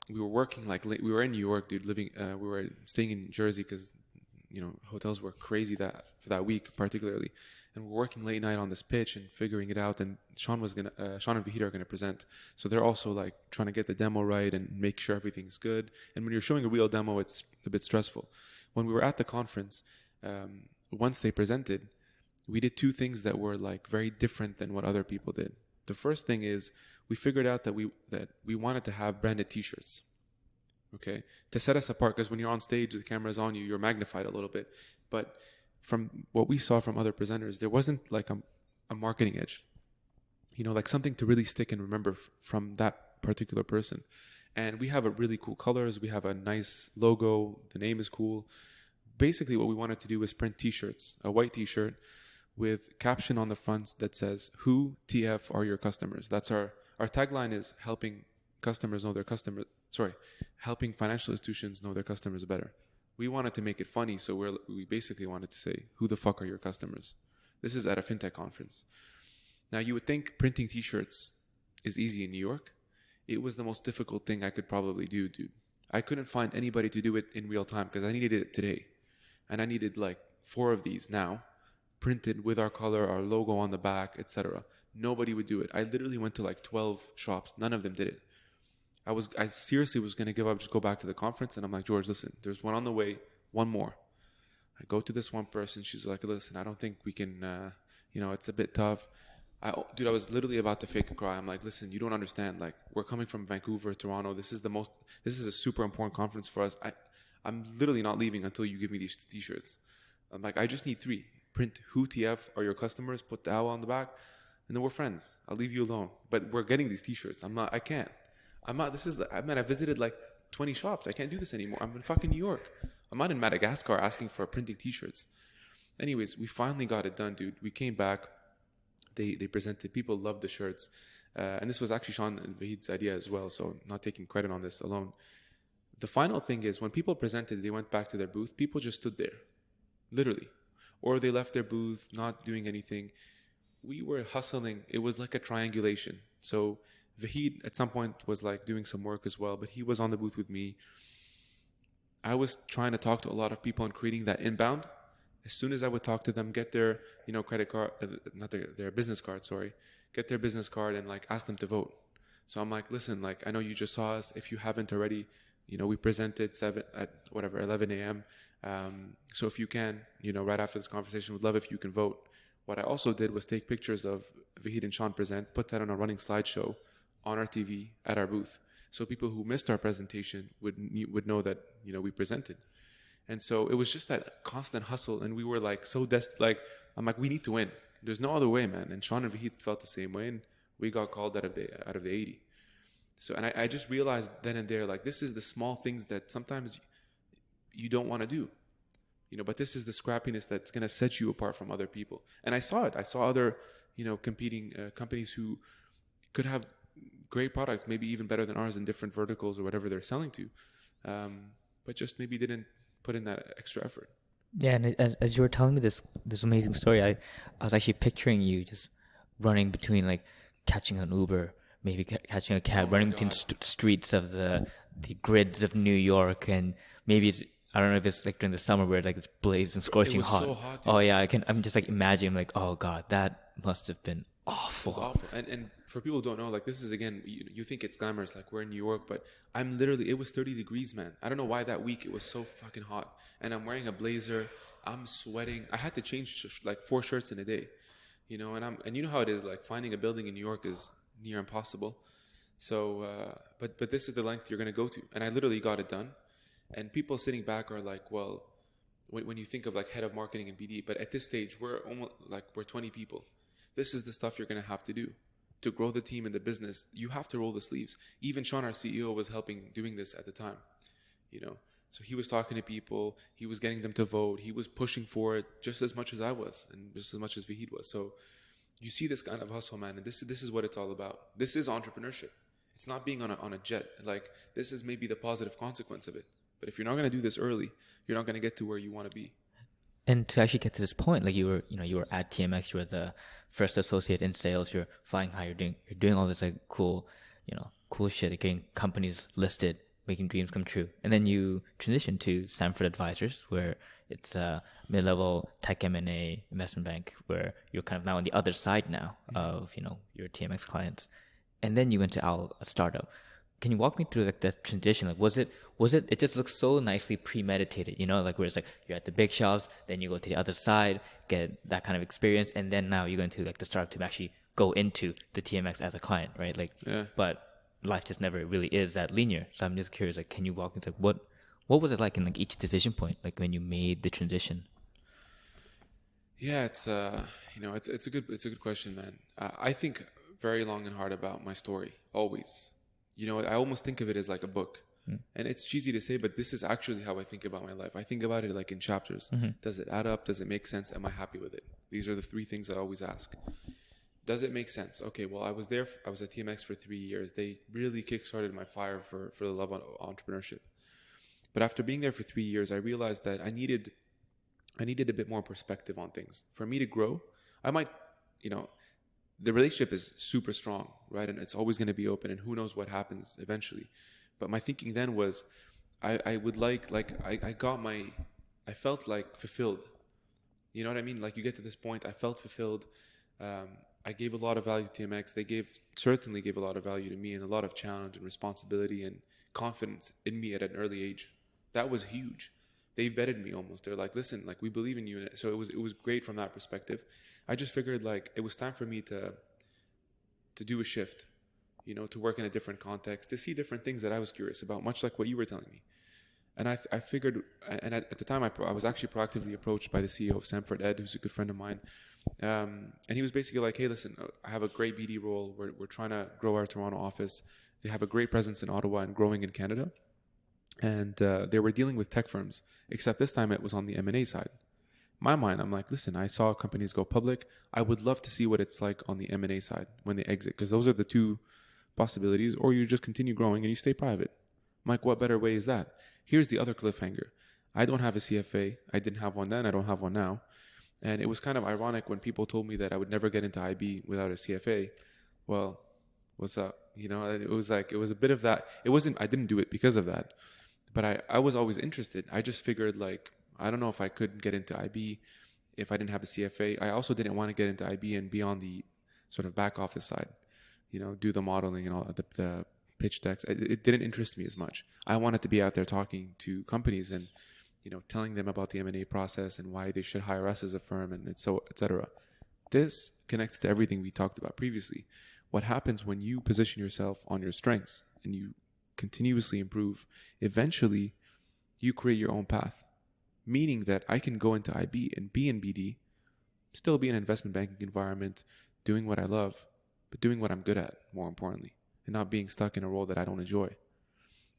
we were working we were in New York, dude. We were staying in Jersey because hotels were crazy for that week particularly, and we're working late night on this pitch and figuring it out. And Sean and Vahid are gonna present, so they're also like trying to get the demo right and make sure everything's good. And when you're showing a real demo, it's a bit stressful. When we were at the conference, once they presented, we did 2 things that were like very different than what other people did. The first thing is we figured out that we wanted to have branded T-shirts, okay, to set us apart, because when you're on stage, the camera's on you, you're magnified a little bit. But from what we saw from other presenters, there wasn't like a marketing edge, like something to really stick and remember from that particular person. And we have a really cool colors. We have a nice logo. The name is cool. Basically, what we wanted to do was print T-shirts, a white T-shirt with caption on the front that says, "Who TF are your customers?" That's our tagline is helping customers know their customers. Helping financial institutions know their customers better. We wanted to make it funny, so we basically wanted to say, "Who the fuck are your customers?" This is at a fintech conference. Now, you would think printing T-shirts is easy in New York. It was the most difficult thing I could probably do, dude. I couldn't find anybody to do it in real time because I needed it today. And I needed like 4 of these now, printed with our color, our logo on the back, etc. Nobody would do it. I literally went to like 12 shops. None of them did it. I seriously was going to give up, just go back to the conference. And I'm like, George, listen, there's one on the way, one more. I go to this one person. She's like, listen, I don't think we can, it's a bit tough. Dude, I was literally about to fake a cry. I'm like, listen, you don't understand. Like, we're coming from Vancouver, Toronto. This is a super important conference for us. I'm literally not leaving until you give me these t-shirts. I'm like, I just need 3. Print who TF are your customers, put the owl on the back, and then we're friends. I'll leave you alone. But we're getting these t-shirts. I can't. I visited like 20 shops. I can't do this anymore. I'm in fucking New York. I'm not in Madagascar asking for printing t-shirts. Anyways, we finally got it done, dude. We came back. They presented. People loved the shirts. And this was actually Sean and Vahid's idea as well, so not taking credit on this alone. The final thing is, when people presented, they went back to their booth, people just stood there, literally. Or they left their booth, not doing anything. We were hustling. It was like a triangulation. So Vahid at some point was like doing some work as well, but he was on the booth with me. I was trying to talk to a lot of people and creating that inbound. As soon as I would talk to them, get their, credit card, their business card, sorry, get their business card and like ask them to vote. So I'm like, listen, like, I know you just saw us. If you haven't already, we presented 11 a.m. So if you can, right after this conversation, would love if you can vote. What I also did was take pictures of Vahid and Sean present, put that on a running slideshow on our TV at our booth. So people who missed our presentation would know that, we presented. And so it was just that constant hustle. And we were like I'm like, we need to win. There's no other way, man. And Sean and Vahid felt the same way. And we got called out of the 80. So, and I just realized then and there, like, this is the small things that sometimes you don't want to do, but this is the scrappiness that's going to set you apart from other people. And I saw it. I saw other, competing companies who could have great products, maybe even better than ours in different verticals or whatever they're selling to, but just maybe didn't put in that extra effort. Yeah, and as you were telling me this amazing story, I was actually picturing you just running between, like, catching an Uber, maybe catching a cab, running between streets of the grids of New York, and maybe I don't know if it's like during the summer where like it's blazing, scorching hot. So hot, dude. Oh yeah, I'm just like imagining, like, oh god, that must have been awful. It was awful. And for people who don't know, like, this is, again, you think it's glamorous, like we're in New York, but it was 30 degrees, man. I don't know why that week it was so fucking hot. And I'm wearing a blazer. I'm sweating. I had to change like 4 shirts in a day, and you know how it is, like, finding a building in New York is near impossible. So, but this is the length you're going to go to. And I literally got it done. And people sitting back are like, well, when you think of like head of marketing and BD, but at this stage, we're 20 people. This is the stuff you're going to have to do to grow the team and the business. You have to roll the sleeves. Even Sean, our CEO, was helping doing this at the time, So he was talking to people. He was getting them to vote. He was pushing for it just as much as I was and just as much as Vahid was. So you see this kind of hustle, man. And this is what it's all about. This is entrepreneurship. It's not being on a jet. Like, this is maybe the positive consequence of it. But if you're not going to do this early, you're not going to get to where you want to be. And to actually get to this point, like, you were at TMX, you were the first associate in sales, you're flying high, you're doing all this like cool shit, like getting companies listed, making dreams come true. And then you transition to Sanford Advisors, where it's a mid-level tech M&A investment bank, where you're kind of now on the other side now of, your TMX clients. And then you went to Owl, a startup. Can you walk me through like the transition? Like, was it? It just looks so nicely premeditated, like where it's like you're at the big shops, then you go to the other side, get that kind of experience, and then now you're going to like the startup to actually go into the TMX as a client, right? Like, yeah. But life just never really is that linear. So I'm just curious, like, can you walk me through what was it like in like each decision point, like when you made the transition? Yeah, it's it's a good question, man. I think very long and hard about my story always. I almost think of it as like a book. And it's cheesy to say, but this is actually how I think about my life. I think about it like in chapters. Mm-hmm. Does it add up? Does it make sense? Am I happy with it? These are the 3 things I always ask. Does it make sense? Okay, well, I was at TMX for 3 years. They really kickstarted my fire for the love of entrepreneurship. But after being there for 3 years, I realized that I needed a bit more perspective on things. For me to grow, I might, the relationship is super strong, right? And it's always going to be open, and who knows what happens eventually. But my thinking then was, I would I felt like fulfilled. You know what I mean? Like, you get to this point, I felt fulfilled. I gave a lot of value to TMX. They certainly gave a lot of value to me, and a lot of challenge and responsibility and confidence in me at an early age. That was huge. They vetted me almost. They're like, listen, like, we believe in you. So it was great from that perspective. I just figured like it was time for me to to do a shift, to work in a different context, to see different things that I was curious about, much like what you were telling me. And I figured, and at the time I was actually proactively approached by the CEO of Sanford Ed, who's a good friend of mine. And he was basically like, hey, listen, I have a great BD role. We're trying to grow our Toronto office. They have a great presence in Ottawa and growing in Canada. And they were dealing with tech firms, except this time it was on the M&A side. In my mind, I'm like, listen, I saw companies go public. I would love to see what it's like on the M&A side when they exit, because those are the two possibilities. Or you just continue growing and you stay private. I'm like, what better way is that? Here's the other cliffhanger. I don't have a CFA. I didn't have one then. I don't have one now. And it was kind of ironic when people told me that I would never get into IB without a CFA. Well, what's up? It was a bit of that. I didn't do it because of that. But I was always interested. I just figured, like, I don't know if I could get into IB if I didn't have a CFA. I also didn't want to get into IB and be on the sort of back office side, do the modeling and all the pitch decks. It didn't interest me as much. I wanted to be out there talking to companies and, telling them about the M&A process and why they should hire us as a firm and so, et cetera. This connects to everything we talked about previously. What happens when you position yourself on your strengths and you continuously improve, eventually you create your own path, meaning that I can go into IB and be in BD, still be in an investment banking environment, doing what I love, but doing what I'm good at, more importantly, and not being stuck in a role that I don't enjoy.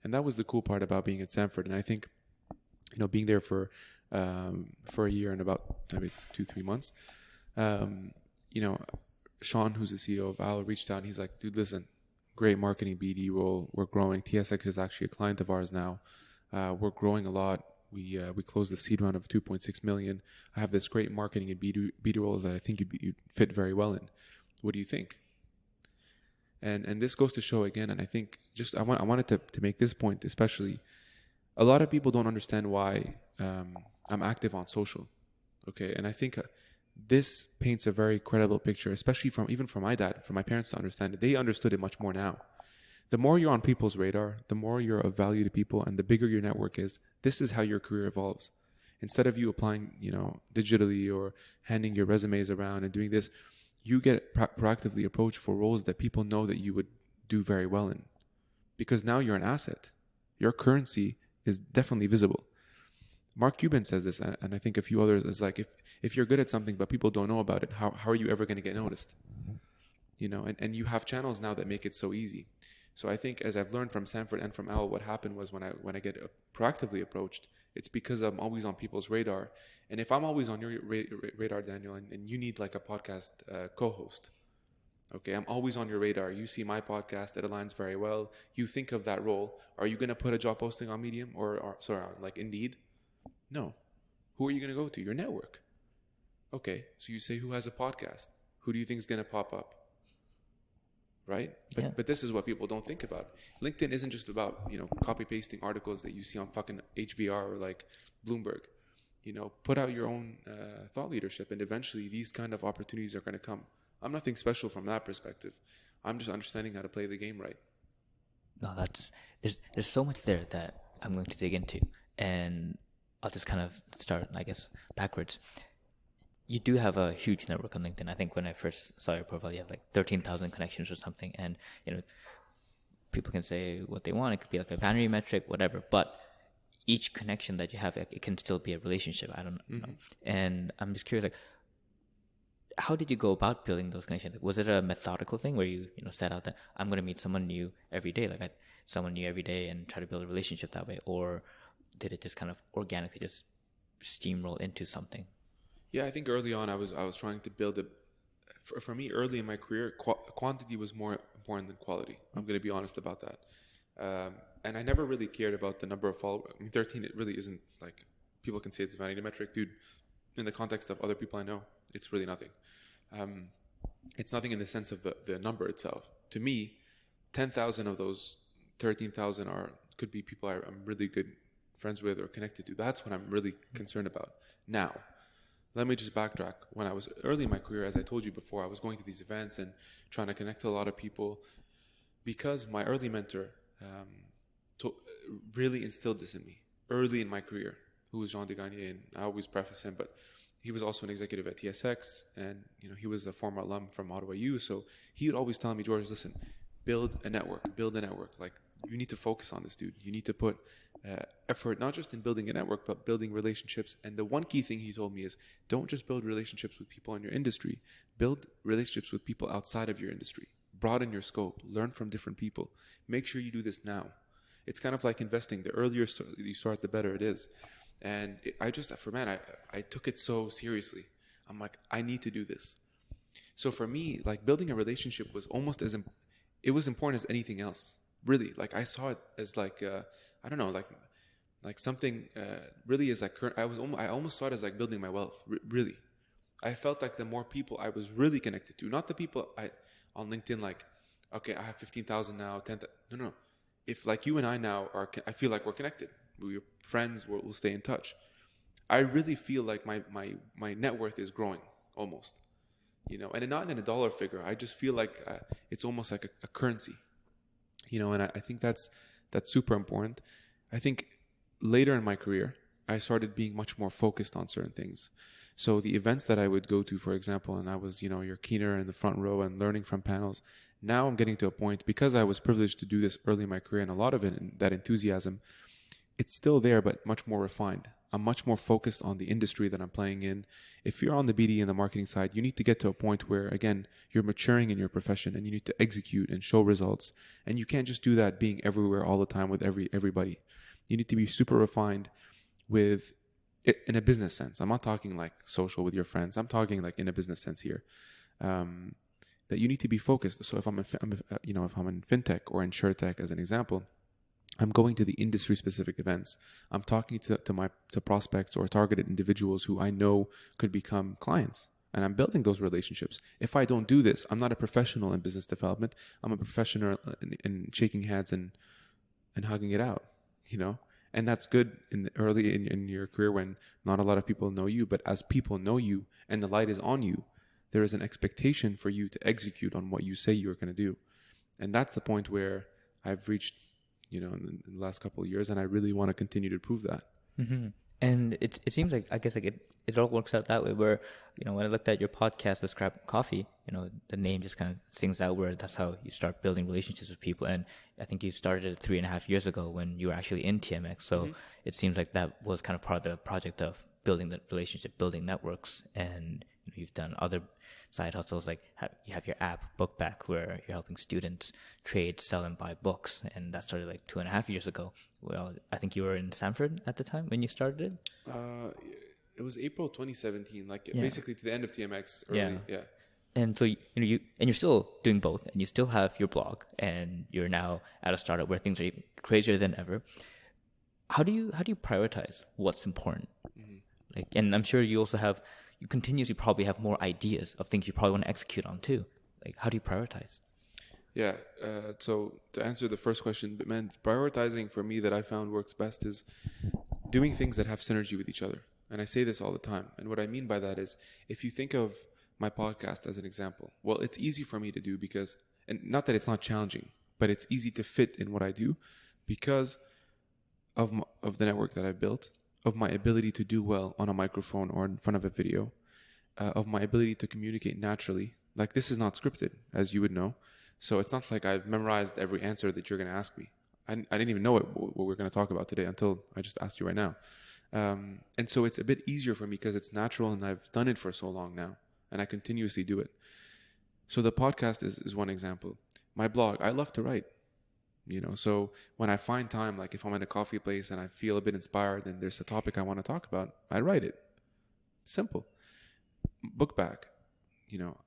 And that was the cool part about being at Sanford. And I think, being there for a year and about maybe 2-3 months, Sean, who's the CEO of Al, reached out and he's like, dude, listen, great marketing BD role. We're growing. TSX is actually a client of ours now. We're growing a lot. We closed the seed round of 2.6 million. I have this great marketing and BD role that I think you'd fit very well in. What do you think? And this goes to show again, and I think I wanted to make this point especially. A lot of people don't understand why I'm active on social. Okay, and I think this paints a very credible picture, especially from my dad, from my parents to understand it. They understood it much more now. The more you're on people's radar, the more you're of value to people, and the bigger your network is. This is how your career evolves. Instead of you applying, digitally or handing your resumes around and doing this, you get proactively approached for roles that people know that you would do very well in, because now you're an asset. Your currency is definitely visible. Mark Cuban says this, and I think a few others, is like, if you're good at something but people don't know about it, how are you ever going to get noticed? And you have channels now that make it so easy. So I think, as I've learned from Sanford and from Al, what happened was when I get proactively approached, it's because I'm always on people's radar. And if I'm always on your radar, Daniel, and you need like a podcast co-host, okay, I'm always on your radar. You see my podcast, it aligns very well. You think of that role. Are you going to put a job posting on Medium or like Indeed? No. Who are you going to go to? Your network. Okay, so you say, who has a podcast? Who do you think is going to pop up? Right? But this is what people don't think about. LinkedIn isn't just about, copy pasting articles that you see on fucking HBR or like Bloomberg. Put out your own thought leadership, and eventually these kind of opportunities are going to come. I'm nothing special from that perspective. I'm just understanding how to play the game right. No, there's so much there that I'm going to dig into, and I'll just kind of start, I guess, backwards. You do have a huge network on LinkedIn. I think when I first saw your profile, you have like 13,000 connections or something. And, people can say what they want. It could be like a vanity metric, whatever. But each connection that you have, it can still be a relationship. I don't know. And I'm just curious, like, how did you go about building those connections? Like, was it a methodical thing where you, set out that I'm going to meet someone new every day, someone new every day, and try to build a relationship that way? Or did it just kind of organically just steamroll into something? Yeah, I think early on I was trying to build for me early in my career, quantity was more important than quality. I'm going to be honest about that. And I never really cared about the number of followers. 13, it really isn't like, people can say it's a vanity metric. Dude, in the context of other people I know, it's really nothing. It's nothing in the sense of the number itself. To me, 10,000 of those 13,000 could be people I'm really good friends with or connected to. That's what I'm really concerned about. Now, let me just backtrack. When I was early in my career, as I told you before, I was going to these events and trying to connect to a lot of people because my early mentor really instilled this in me early in my career, who was Jean de Gagné, and I always preface him, but he was also an executive at TSX, and he was a former alum from Ottawa U. So he would always tell me, George, listen, build a network. Like, you need to focus on this, dude. You need to put effort, not just in building a network, but building relationships. And the one key thing he told me is, don't just build relationships with people in your industry. Build relationships with people outside of your industry. Broaden your scope. Learn from different people. Make sure you do this now. It's kind of like investing. The earlier you start, the better it is. And I took it so seriously. I'm like, I need to do this. So for me, like, building a relationship was almost it was important as anything else. Really, like, I saw it as like, I don't know, like something really is like, I almost saw it as like building my wealth. Really, I felt like the more people I was really connected to, not the people on LinkedIn, like, okay, I have 15,000 now, 10,000. No. If like you and I now I feel like we're connected. We're friends. We'll stay in touch. I really feel like my net worth is growing almost, and not in a dollar figure. I just feel like it's almost like a currency, and I think that's super important. I think later in my career, I started being much more focused on certain things. So the events that I would go to, for example, and I was, you're keener in the front row and learning from panels. Now I'm getting to a point, because I was privileged to do this early in my career, and a lot of it, and that enthusiasm, it's still there, but much more refined. I'm much more focused on the industry that I'm playing in. If you're on the BD and the marketing side, you need to get to a point where, again, you're maturing in your profession, and you need to execute and show results. And you can't just do that being everywhere all the time with everybody. You need to be super refined with it in a business sense. I'm not talking like social with your friends. I'm talking like in a business sense here. That you need to be focused. So if I'm in fintech or in SureTech, as an example, I'm going to the industry specific events. I'm talking to prospects or targeted individuals who I know could become clients, and I'm building those relationships. If I don't do this, I'm not a professional in business development. I'm a professional in shaking hands and hugging it out, and that's good early in your career when not a lot of people know you. But as people know you and the light is on you, there is an expectation for you to execute on what you say you're going to do. And that's the point where I've reached, in the last couple of years, and I really want to continue to prove that. Mm-hmm. And it seems like, I guess, like it all works out that way, where, when I looked at your podcast with Scrap Coffee, the name just kind of sings out, where that's how you start building relationships with people. And I think you started it 3.5 years ago when you were actually in TMX. So it seems like that was kind of part of the project of building the relationship, building networks. And you've done other side hustles, like you have your app Bookback, where you're helping students trade, sell, and buy books, and that started like 2.5 years ago. Well, I think you were in Sanford at the time when you started it. It was April 2017, basically to the end of TMX. Yeah. And so you're still doing both, and you still have your blog, and you're now at a startup where things are even crazier than ever. How do you prioritize what's important? Mm-hmm. And I'm sure you continuously probably have more ideas of things you probably want to execute on too. How do you prioritize? Yeah. So to answer the first question, man, prioritizing for me that I found works best is doing things that have synergy with each other. And I say this all the time. And what I mean by that is, if you think of my podcast as an example, well, it's easy for me to do because, and not that it's not challenging, but it's easy to fit in what I do because of the network that I've built, of my ability to do well on a microphone or in front of a video, of my ability to communicate naturally. Like, this is not scripted, as you would know. So it's not like I've memorized every answer that you're going to ask me. I didn't even know what we're going to talk about today until I just asked you right now. And so it's a bit easier for me because it's natural and I've done it for so long now and I continuously do it. So the podcast is one example. My blog, I love to write. So when I find time, like if I'm in a coffee place and I feel a bit inspired and there's a topic I want to talk about, I write it. Simple. Bookback.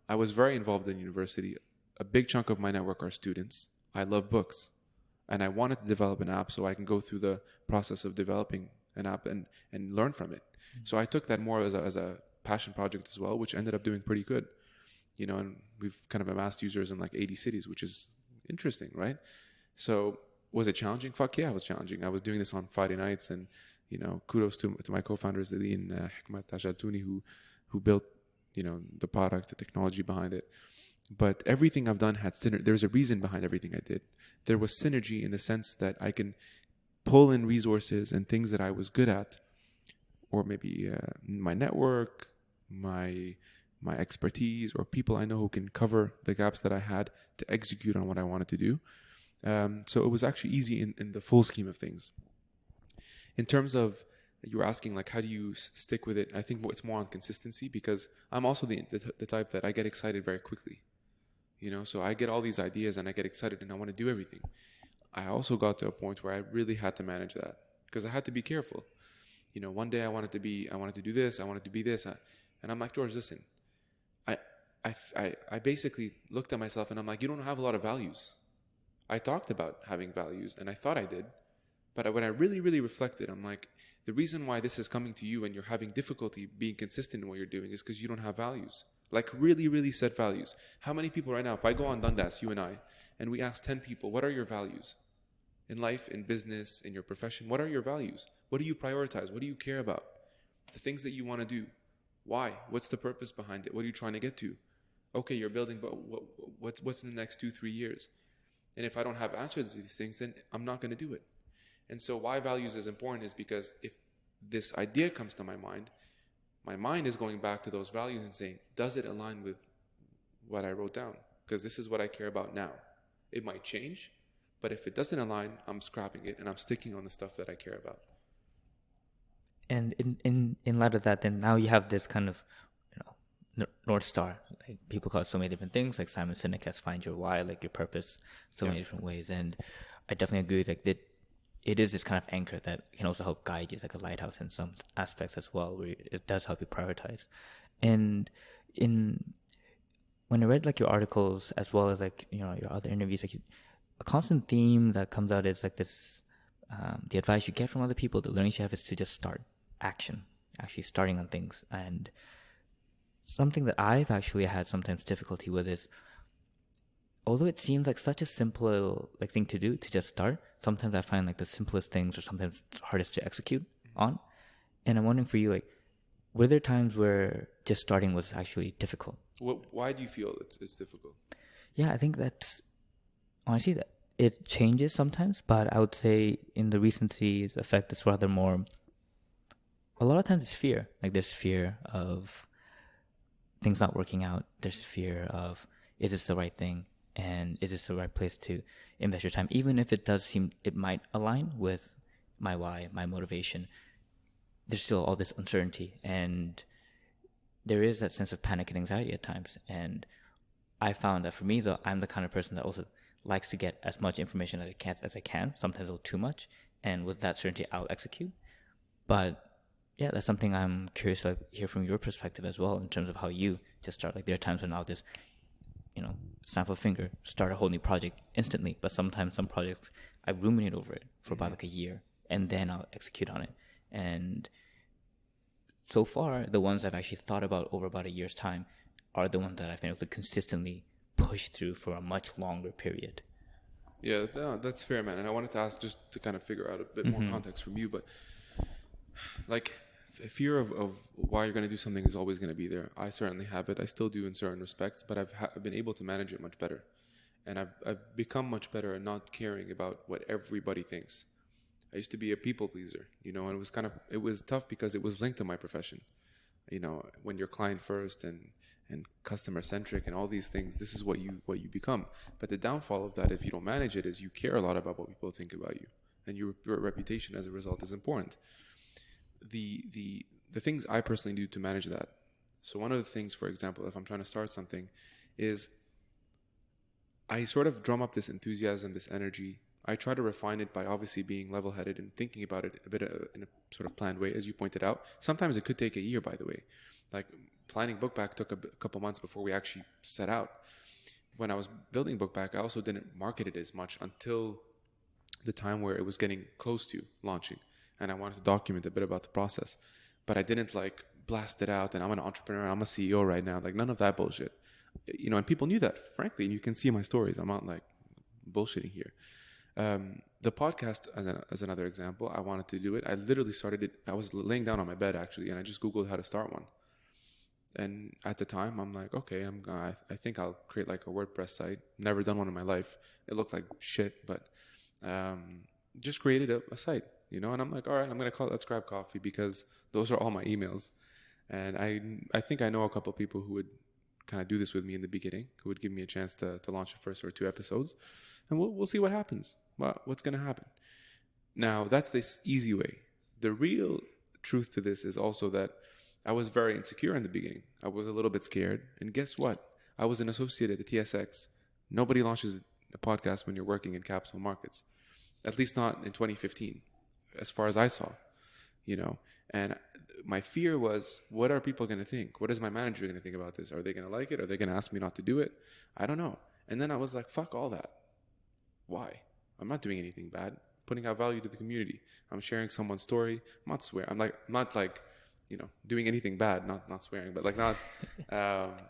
I was very involved in university. A big chunk of my network are students. I love books. And I wanted to develop an app so I can go through the process of developing an app and learn from it. Mm-hmm. So I took that more as a passion project as well, which ended up doing pretty good. And we've kind of amassed users in like 80 cities, which is interesting, right? So was it challenging? Fuck yeah, it was challenging. I was doing this on Friday nights, and kudos to my co-founders, Lili and Hikmat Tajatouni, who built the product, the technology behind it. But everything I've done had synergy. There's a reason behind everything I did. There was synergy in the sense that I can pull in resources and things that I was good at, or maybe my network, my expertise or people I know who can cover the gaps that I had to execute on what I wanted to do. So it was actually easy in the full scheme of things. In terms of, you were asking like, how do you stick with it? I think it's more on consistency, because I'm also the type that I get excited very quickly. So I get all these ideas and I get excited and I want to do everything. I also got to a point where I really had to manage that, because I had to be careful. One day I wanted to do this, I wanted to be this. And I'm like, George, listen, I basically looked at myself and I'm like, you don't have a lot of values. I talked about having values and I thought I did. But when I really, really reflected, I'm like, the reason why this is coming to you and you're having difficulty being consistent in what you're doing is because you don't have values. Like really, really set values. How many people right now, if I go on Dundas, you and we ask 10 people, what are your values? In life, in business, in your profession, what are your values? What do you prioritize? What do you care about? The things that you want to do. Why? What's the purpose behind it? What are you trying to get to? Okay, you're building, but what's in the next 2-3 years? And if I don't have answers to these things, then I'm not going to do it. And so why values is important is because if this idea comes to my mind is going back to those values and saying, does it align with what I wrote down? Because this is what I care about now. It might change, but if it doesn't align, I'm scrapping it and I'm sticking on the stuff that I care about. And in light of that, then now you have this kind of, North Star. Like people call it so many different things. Like Simon Sinek has find your why, like your purpose, so many different ways. And I definitely agree with like that. It is this kind of anchor that can also help guide you. It's like a lighthouse in some aspects as well, where it does help you prioritize. And when I read like your articles as well as like your other interviews, like a constant theme that comes out is like this: the advice you get from other people, the learnings you have, is to just start actually starting on things. And something that I've actually had sometimes difficulty with is, although it seems like such a simple thing to do, to just start, sometimes I find like the simplest things are sometimes hardest to execute on. And I'm wondering for you, like, were there times where just starting was actually difficult? Why do you feel it's difficult? Yeah, I think that's honestly that it changes sometimes, but I would say in the recency's effect, it's rather more. A lot of times it's fear. Like there's fear of things not working out. There's fear of, is this the right thing? And is this the right place to invest your time? Even if it does seem it might align with my why, my motivation, there's still all this uncertainty. And there is that sense of panic and anxiety at times. And I found that for me, though, I'm the kind of person that also likes to get as much information as I can, sometimes a little too much. And with that certainty, I'll execute. But yeah, that's something I'm curious to hear from your perspective as well, in terms of how you just start. Like there are times when I'll just, snap a finger, start a whole new project instantly. But sometimes some projects, I ruminate over it for about like a year, and then I'll execute on it. And so far, the ones I've actually thought about over about a year's time are the ones that I've been able to consistently push through for a much longer period. Yeah, that's fair, man. And I wanted to ask, just to kind of figure out a bit more context from you, but like fear of why you're going to do something is always going to be there. I certainly have it. I still do in certain respects, but I've been able to manage it much better. And I've become much better at not caring about what everybody thinks. I used to be a people pleaser, and it was tough because it was linked to my profession. When you're client first and customer centric and all these things, this is what you become. But the downfall of that, if you don't manage it, is you care a lot about what people think about you, and your reputation as a result is important. The things I personally do to manage that. So one of the things, for example, if I'm trying to start something, is I sort of drum up this enthusiasm, this energy. I try to refine it by obviously being level-headed and thinking about it a bit in a sort of planned way, as you pointed out. Sometimes it could take a year, by the way. Like planning Bookback took a couple months before we actually set out. When I was building Bookback, I also didn't market it as much until the time where it was getting close to launching. And I wanted to document a bit about the process. But I didn't blast it out and I'm an entrepreneur, I'm a CEO right now. None of that bullshit. And people knew that, frankly, and you can see my stories. I'm not bullshitting here. The podcast, as another example, I wanted to do it. I literally started it. I was laying down on my bed actually, and I just Googled how to start one. And at the time, I'm like, okay, I think I'll create a WordPress site. Never done one in my life. It looked like shit, but just created a site, and I'm like, all right, I'm gonna call it Let's Grab Coffee because those are all my emails. And I think I know a couple of people who would kind of do this with me in the beginning, who would give me a chance to launch the first or two episodes, and we'll see what happens. What's going to happen? Now, that's this easy way. The real truth to this is also that I was very insecure in the beginning. I was a little bit scared. And guess what? I was an associate at the TSX. Nobody launches a podcast when you're working in capital markets, at least not in 2015, as far as I saw, you know. And my fear was, what are people going to think? What is my manager going to think about this? Are they going to like it? Are they going to ask me not to do it? I don't know. And then I was like, fuck all that. Why? I'm not doing anything bad. Putting out value to the community. I'm sharing someone's story. I'm not swearing. I'm not like, you know, doing anything bad. Not swearing, but like not,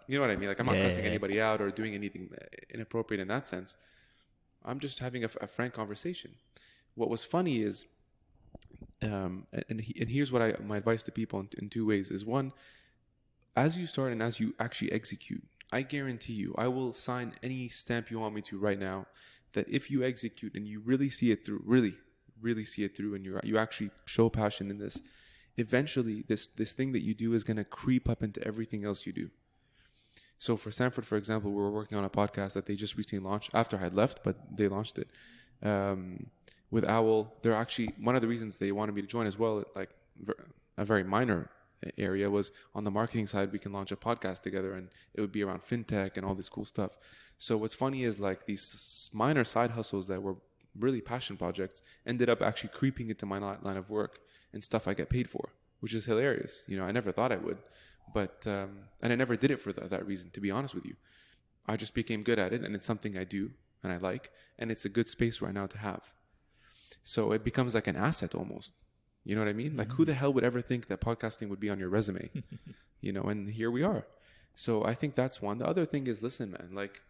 you know what I mean? Like I'm not cussing anybody out or doing anything inappropriate in that sense. I'm just having a frank conversation. What was funny is, and here's what my advice to people in two ways is: one, as you start and as you actually execute, I guarantee you, I will sign any stamp you want me to right now, that if you execute and you really see it through, really see it through, and you actually show passion in this, eventually this thing that you do is going to creep up into everything else you do. So for Sanford, for example, we were working on a podcast that they just recently launched after I had left, but they launched it with Owl. They're actually, one of the reasons they wanted me to join as well, like a very minor area, was on the marketing side, we can launch a podcast together, and it would be around fintech and all this cool stuff. So what's funny is like these minor side hustles that were really passion projects ended up actually creeping into my line of work and stuff I get paid for, which is hilarious. You know, I never thought I would, but and I never did it for that reason, to be honest with you. I just became good at it, and it's something I do and I like, and it's a good space right now to have. So it becomes like an asset almost. You know what I mean? Like, who the hell would ever think that podcasting would be on your resume? You know, and here we are. So I think that's one. The other thing is, listen, man, like,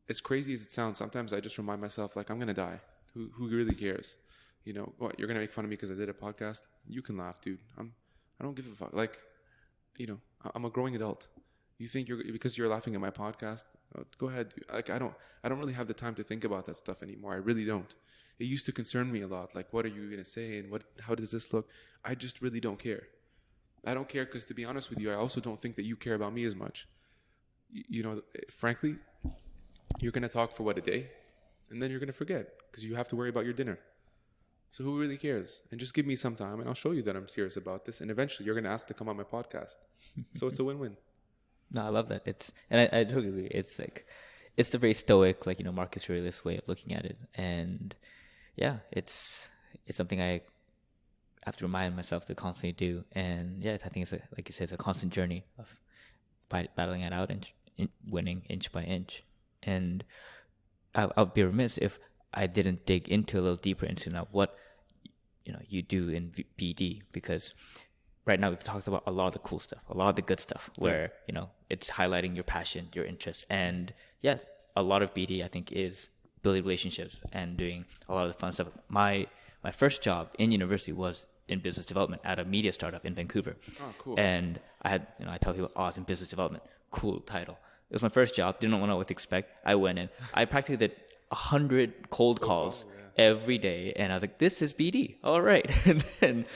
as crazy as it sounds, sometimes I just remind myself, like, I'm going to die. Who really cares? You know, what, you're going to make fun of me because I did a podcast? You can laugh, dude. I don't give a fuck. Like, you know, I'm a growing adult. You think because you're laughing at my podcast, go ahead. Dude. Like, I don't really have the time to think about that stuff anymore. I really don't. It used to concern me a lot. Like, what are you going to say? And how does this look? I just really don't care. I don't care because, to be honest with you, I also don't think that you care about me as much. You know, frankly, you're going to talk for a day, and then you're going to forget because you have to worry about your dinner. So who really cares? And just give me some time, and I'll show you that I'm serious about this. And eventually, you're going to ask to come on my podcast. So it's a win-win. No, I love that. I totally agree. It's like, it's the very stoic, like, you know, Marcus Aurelius way of looking at it. And yeah, it's something I have to remind myself to constantly do. And yeah, I think it's like you said, it's a constant journey of battling it out and winning inch by inch. And I'll be remiss if I didn't dig into a little deeper into now what, you know, you do in BD, because right now we've talked about a lot of the cool stuff, a lot of the good stuff where, you know, it's highlighting your passion, your interest. And yeah, a lot of BD, I think, is building relationships and doing a lot of the fun stuff. My first job in university was in business development at a media startup in Vancouver. Oh, cool. And I had, you know, I tell people, oh, I was in business development. Cool title. It was my first job. Didn't know what to expect. I went in. I practically did 100 cold calls every day. And I was like, this is BD. All right. And then,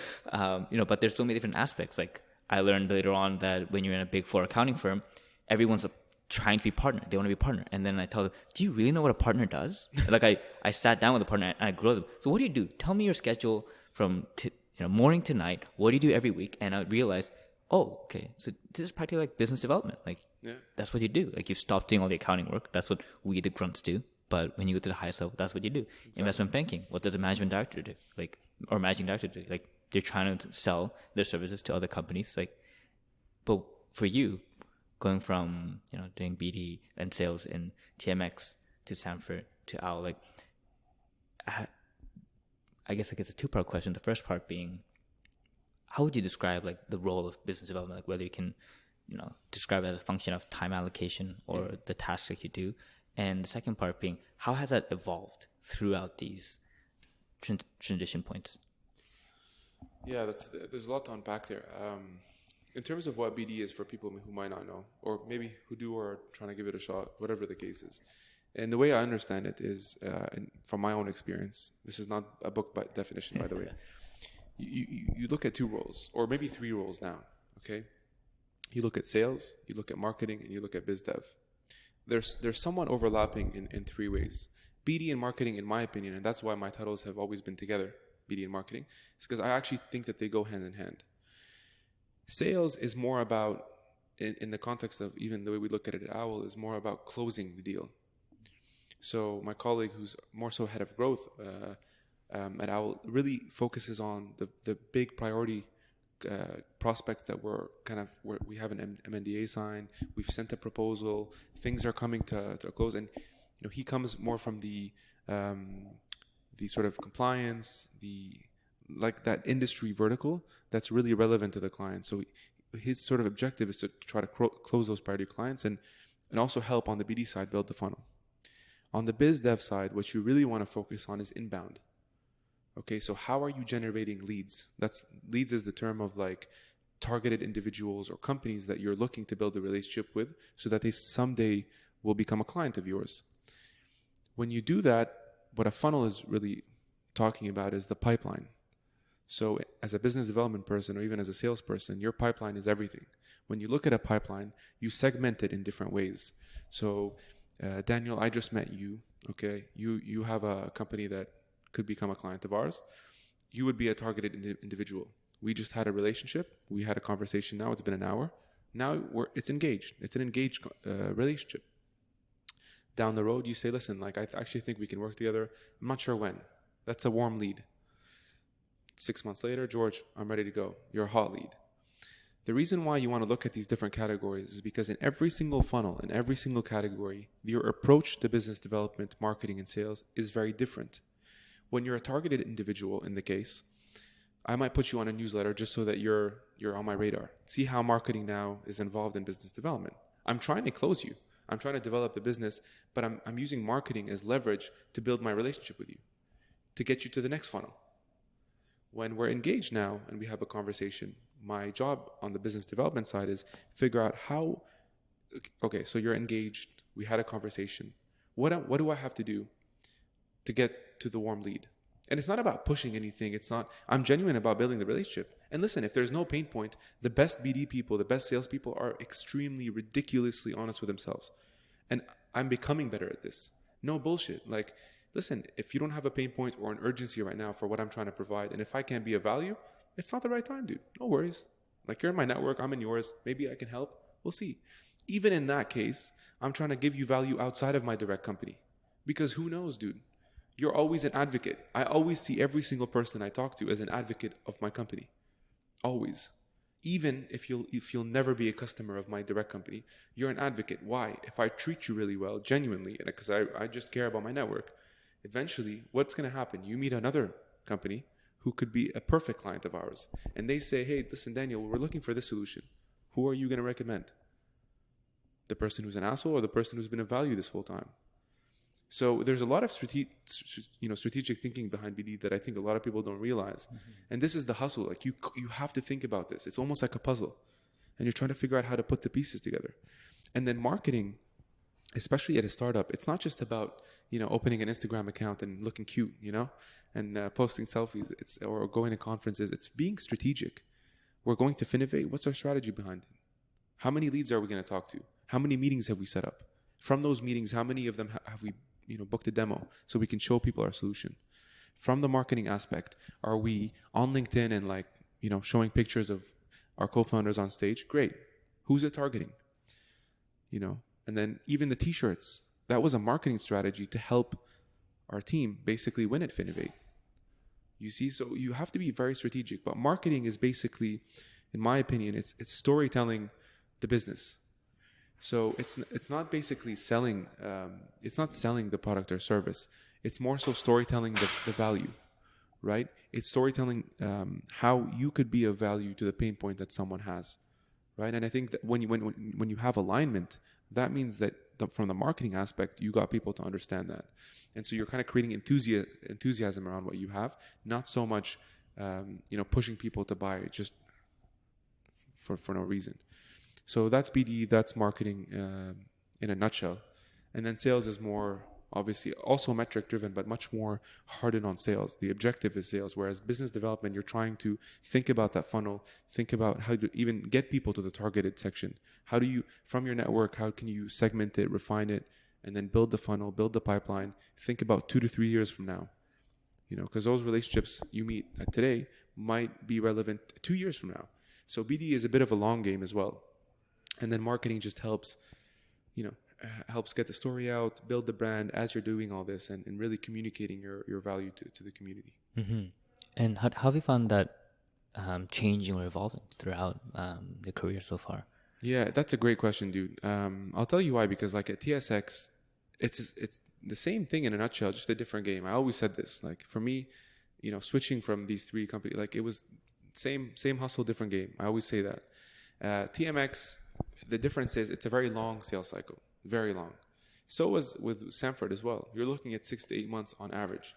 you know, but there's so many different aspects. Like, I learned later on that when you're in a big four accounting firm, everyone's trying to be partner. They want to be partner. And then I tell them, do you really know what a partner does? Like, I sat down with a partner and I grilled them. So what do you do? Tell me your schedule from morning to night. What do you do every week? And I realized, oh, okay, so this is practically like business development. Like, that's what you do. Like, you stop doing all the accounting work. That's what we, the grunts, do. But when you go to the highest level, that's what you do. Exactly. Investment banking. What does a management director do? Like, or managing director do? Like, they're trying to sell their services to other companies. Like, but for you, going from, you know, doing BD and sales in TMX to Sanford to Owl, like, I guess like it's a two-part question. The first part being, how would you describe like the role of business development? Like, whether you can, you know, describe it as a function of time allocation or the tasks that you do. And the second part being, how has that evolved throughout these transition points? Yeah, there's a lot to unpack there. In terms of what BD is for people who might not know, or maybe who do or are trying to give it a shot, whatever the case is. And the way I understand it is, from my own experience, this is not a book by definition, by the way. You look at two roles, or maybe three roles now. Okay. You look at sales, you look at marketing, and you look at biz dev. There's somewhat overlapping in three ways. BD and marketing, in my opinion, and that's why my titles have always been together, BD and marketing, is because I actually think that they go hand in hand. Sales is more about, in the context of even the way we look at it at Owl, is more about closing the deal. So my colleague, who's more so head of growth at Owl, really focuses on the big priority prospects that we have an MNDA signed, we've sent a proposal, things are coming to a close, and he comes more from the sort of compliance, like that industry vertical that's really relevant to the client. So his sort of objective is to try to close those priority clients and also help on the BD side build the funnel. On the biz dev side, what you really want to focus on is inbound. Okay, so how are you generating leads? Leads is the term of like targeted individuals or companies that you're looking to build a relationship with so that they someday will become a client of yours. When you do that, what a funnel is really talking about is the pipeline. So as a business development person or even as a salesperson, your pipeline is everything. When you look at a pipeline, you segment it in different ways. So Daniel, I just met you. Okay, you have a company that could become a client of ours. You would be a targeted individual. We just had a relationship. We had a conversation now. It's been an hour. Now it's engaged. It's an engaged relationship. Down the road, you say, listen, like I actually think we can work together. I'm not sure when. That's a warm lead. 6 months later, George, I'm ready to go. You're a hot lead. The reason why you want to look at these different categories is because in every single funnel, in every single category, your approach to business development, marketing, and sales is very different. When you're a targeted individual, in the case, I might put you on a newsletter just so that you're on my radar. See how marketing now is involved in business development. I'm trying to close you. I'm trying to develop the business, but I'm using marketing as leverage to build my relationship with you, to get you to the next funnel. When we're engaged now and we have a conversation, my job on the business development side is figure out how, okay, so you're engaged, we had a conversation. What do I have to do to get to the warm lead? And it's not about pushing anything. I'm genuine about building the relationship. And listen, if there's no pain point, the best BD people, the best salespeople are extremely ridiculously honest with themselves. And I'm becoming better at this. No bullshit. Like, listen, if you don't have a pain point or an urgency right now for what I'm trying to provide, and if I can't be of value, it's not the right time, dude. No worries. Like, you're in my network, I'm in yours. Maybe I can help. We'll see. Even in that case, I'm trying to give you value outside of my direct company. Because who knows, dude? You're always an advocate. I always see every single person I talk to as an advocate of my company. Always. Even if you'll never be a customer of my direct company, you're an advocate. Why? If I treat you really well, genuinely, and because I just care about my network, eventually, what's going to happen? You meet another company who could be a perfect client of ours. And they say, hey, listen, Daniel, we're looking for this solution. Who are you going to recommend? The person who's an asshole or the person who's been of value this whole time? So there's a lot of strategic thinking behind BD that I think a lot of people don't realize. Mm-hmm. And this is the hustle. Like you have to think about this. It's almost like a puzzle. And you're trying to figure out how to put the pieces together. And then marketing, especially at a startup, it's not just about, opening an Instagram account and looking cute, and posting selfies or going to conferences. It's being strategic. We're going to Finovate. What's our strategy behind it? How many leads are we going to talk to? How many meetings have we set up? From those meetings, how many of them have we booked a demo so we can show people our solution? From the marketing aspect, are we on LinkedIn and showing pictures of our co-founders on stage? Great. Who's it targeting? And then even the t-shirts, that was a marketing strategy to help our team basically win at Finovate. You see, so you have to be very strategic, but marketing is basically, in my opinion, it's storytelling the business. So it's not basically selling. It's not selling the product or service. It's more so storytelling the value, right? It's storytelling how you could be of value to the pain point that someone has, right? And I think that when you have alignment, that means that from the marketing aspect, you got people to understand that, and so you're kind of creating enthusiasm around what you have, not so much pushing people to buy just for no reason. So that's BD, that's marketing in a nutshell. And then sales is more obviously also metric driven, but much more hardened on sales. The objective is sales, whereas business development, you're trying to think about that funnel, think about how to even get people to the targeted section. How do you, from your network, how can you segment it, refine it, and then build the funnel, build the pipeline, think about 2 to 3 years from now, because those relationships you meet today might be relevant 2 years from now. So BD is a bit of a long game as well. And then marketing just helps, helps get the story out, build the brand as you're doing all this, and really communicating your value to the community. Mm-hmm. And how have you found that changing or evolving throughout your career so far? Yeah, that's a great question, dude. I'll tell you why, because like at TSX, it's the same thing in a nutshell, just a different game. I always said this, like for me, switching from these three companies, like it was same hustle, different game. I always say that. TMX, the difference is it's a very long sales cycle, very long. So was with Sanford as well. You're looking at 6 to 8 months on average,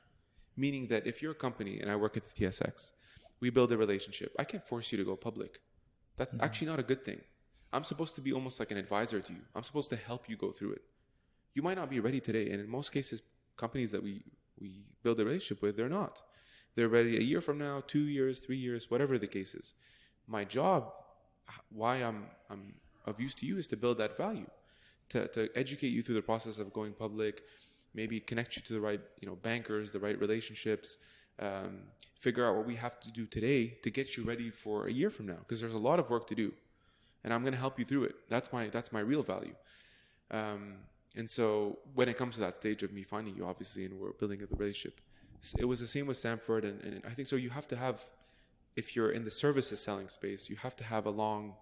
meaning that if you're a company and I work at the TSX, we build a relationship. I can't force you to go public. That's actually not a good thing. I'm supposed to be almost like an advisor to you. I'm supposed to help you go through it. You might not be ready today. And in most cases, companies that we build a relationship with, they're not. They're ready a year from now, 2 years, 3 years, whatever the case is. My job, why I'm of use to you, is to build that value, to educate you through the process of going public, maybe connect you to the right bankers, the right relationships, figure out what we have to do today to get you ready for a year from now, because there's a lot of work to do. And I'm going to help you through it. That's my real value. And so when it comes to that stage of me finding you, obviously, and we're building the relationship, it was the same with Sanford. And I think so you have to have, if you're in the services selling space, you have to have a long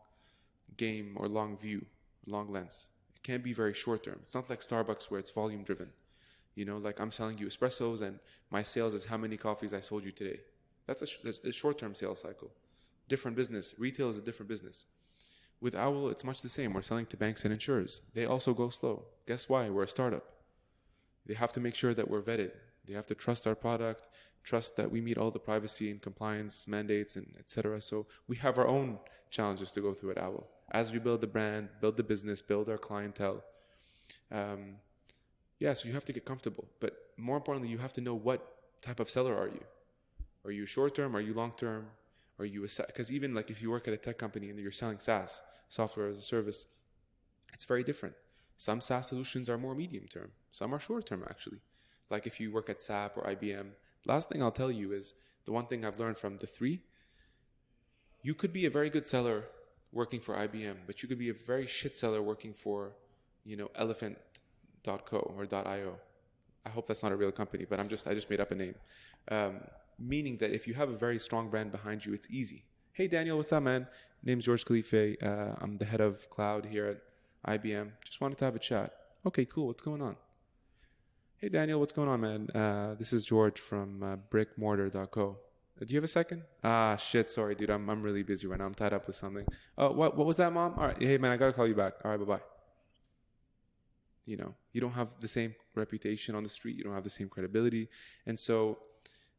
game or long view, long lens. It can't be very short term. It's not like Starbucks where it's volume driven. Like I'm selling you espressos and my sales is how many coffees I sold you today. That's a short term sales cycle. Different business. Retail is a different business. With Owl, it's much the same. We're selling to banks and insurers. They also go slow. Guess why? We're a startup. They have to make sure that we're vetted. They have to trust our product, trust that we meet all the privacy and compliance mandates, and etc. So we have our own challenges to go through at Owl. As we build the brand, build the business, build our clientele. So you have to get comfortable. But more importantly, you have to know what type of seller are you. Are you short-term? Are you long-term? Are you because even like if you work at a tech company and you're selling SaaS, software as a service, it's very different. Some SaaS solutions are more medium term. Some are short term, actually. Like if you work at SAP or IBM, last thing I'll tell you is the one thing I've learned from the three, you could be a very good seller working for IBM, but you could be a very shit seller working for, elephant.co or .io. I hope that's not a real company, but I just made up a name. Meaning that if you have a very strong brand behind you, it's easy. Hey, Daniel, what's up, man? Name's George Khalife. I'm the head of cloud here at IBM. Just wanted to have a chat. Okay, cool. What's going on? Hey, Daniel, what's going on, man? This is George from brickmortar.co. Do you have a second? Shit. Sorry, dude. I'm really busy right now. I'm tied up with something. What was that, Mom? All right. Hey, man, I got to call you back. All right, bye-bye. You don't have the same reputation on the street. You don't have the same credibility. And so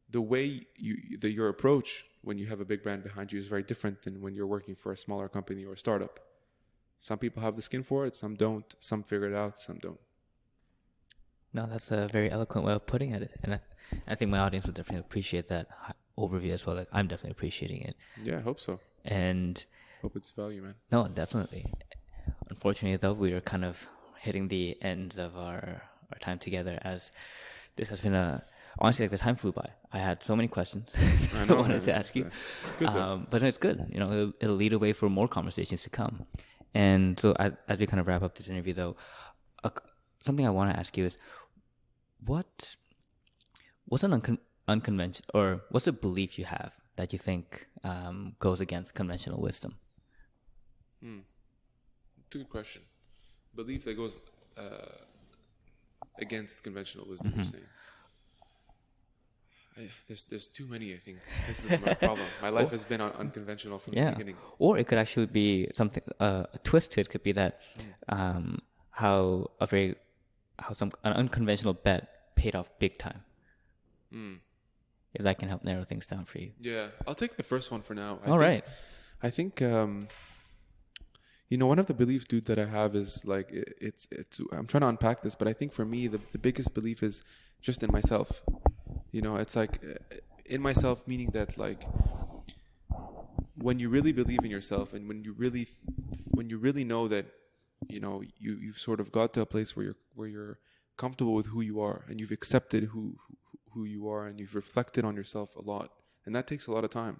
the way your approach when you have a big brand behind you is very different than when you're working for a smaller company or a startup. Some people have the skin for it, some don't. Some figure it out, some don't. No, that's a very eloquent way of putting it. And I think my audience will definitely appreciate that overview as well. Like, I'm definitely appreciating it. Yeah, I hope so. And hope it's value, man. No, definitely. Unfortunately, though, we are kind of hitting the ends of our time together, as this has been honestly, like, the time flew by. I had so many questions I wanted to ask you. It's good, but it's good. It'll lead away for more conversations to come. And so as we kind of wrap up this interview, though, something I want to ask you is, what's an unconventional, or what's a belief you have that you think goes against conventional wisdom? It's a good question. Belief that goes against conventional wisdom, you're saying? There's too many, I think. This is my problem. My life has been unconventional from the beginning. Or it could actually be something, a twist to it could be that how an unconventional bet paid off big time. If that can help narrow things down for you. Yeah, I'll take the first one for now. I think One of the beliefs, dude, that I have is like it's I'm trying to unpack this, but I think for me the biggest belief is just in myself. It's like in myself, meaning that like when you really believe in yourself, and when you really know that you've sort of got to a place where you're comfortable with who you are, and you've accepted who you are, and you've reflected on yourself a lot, and that takes a lot of time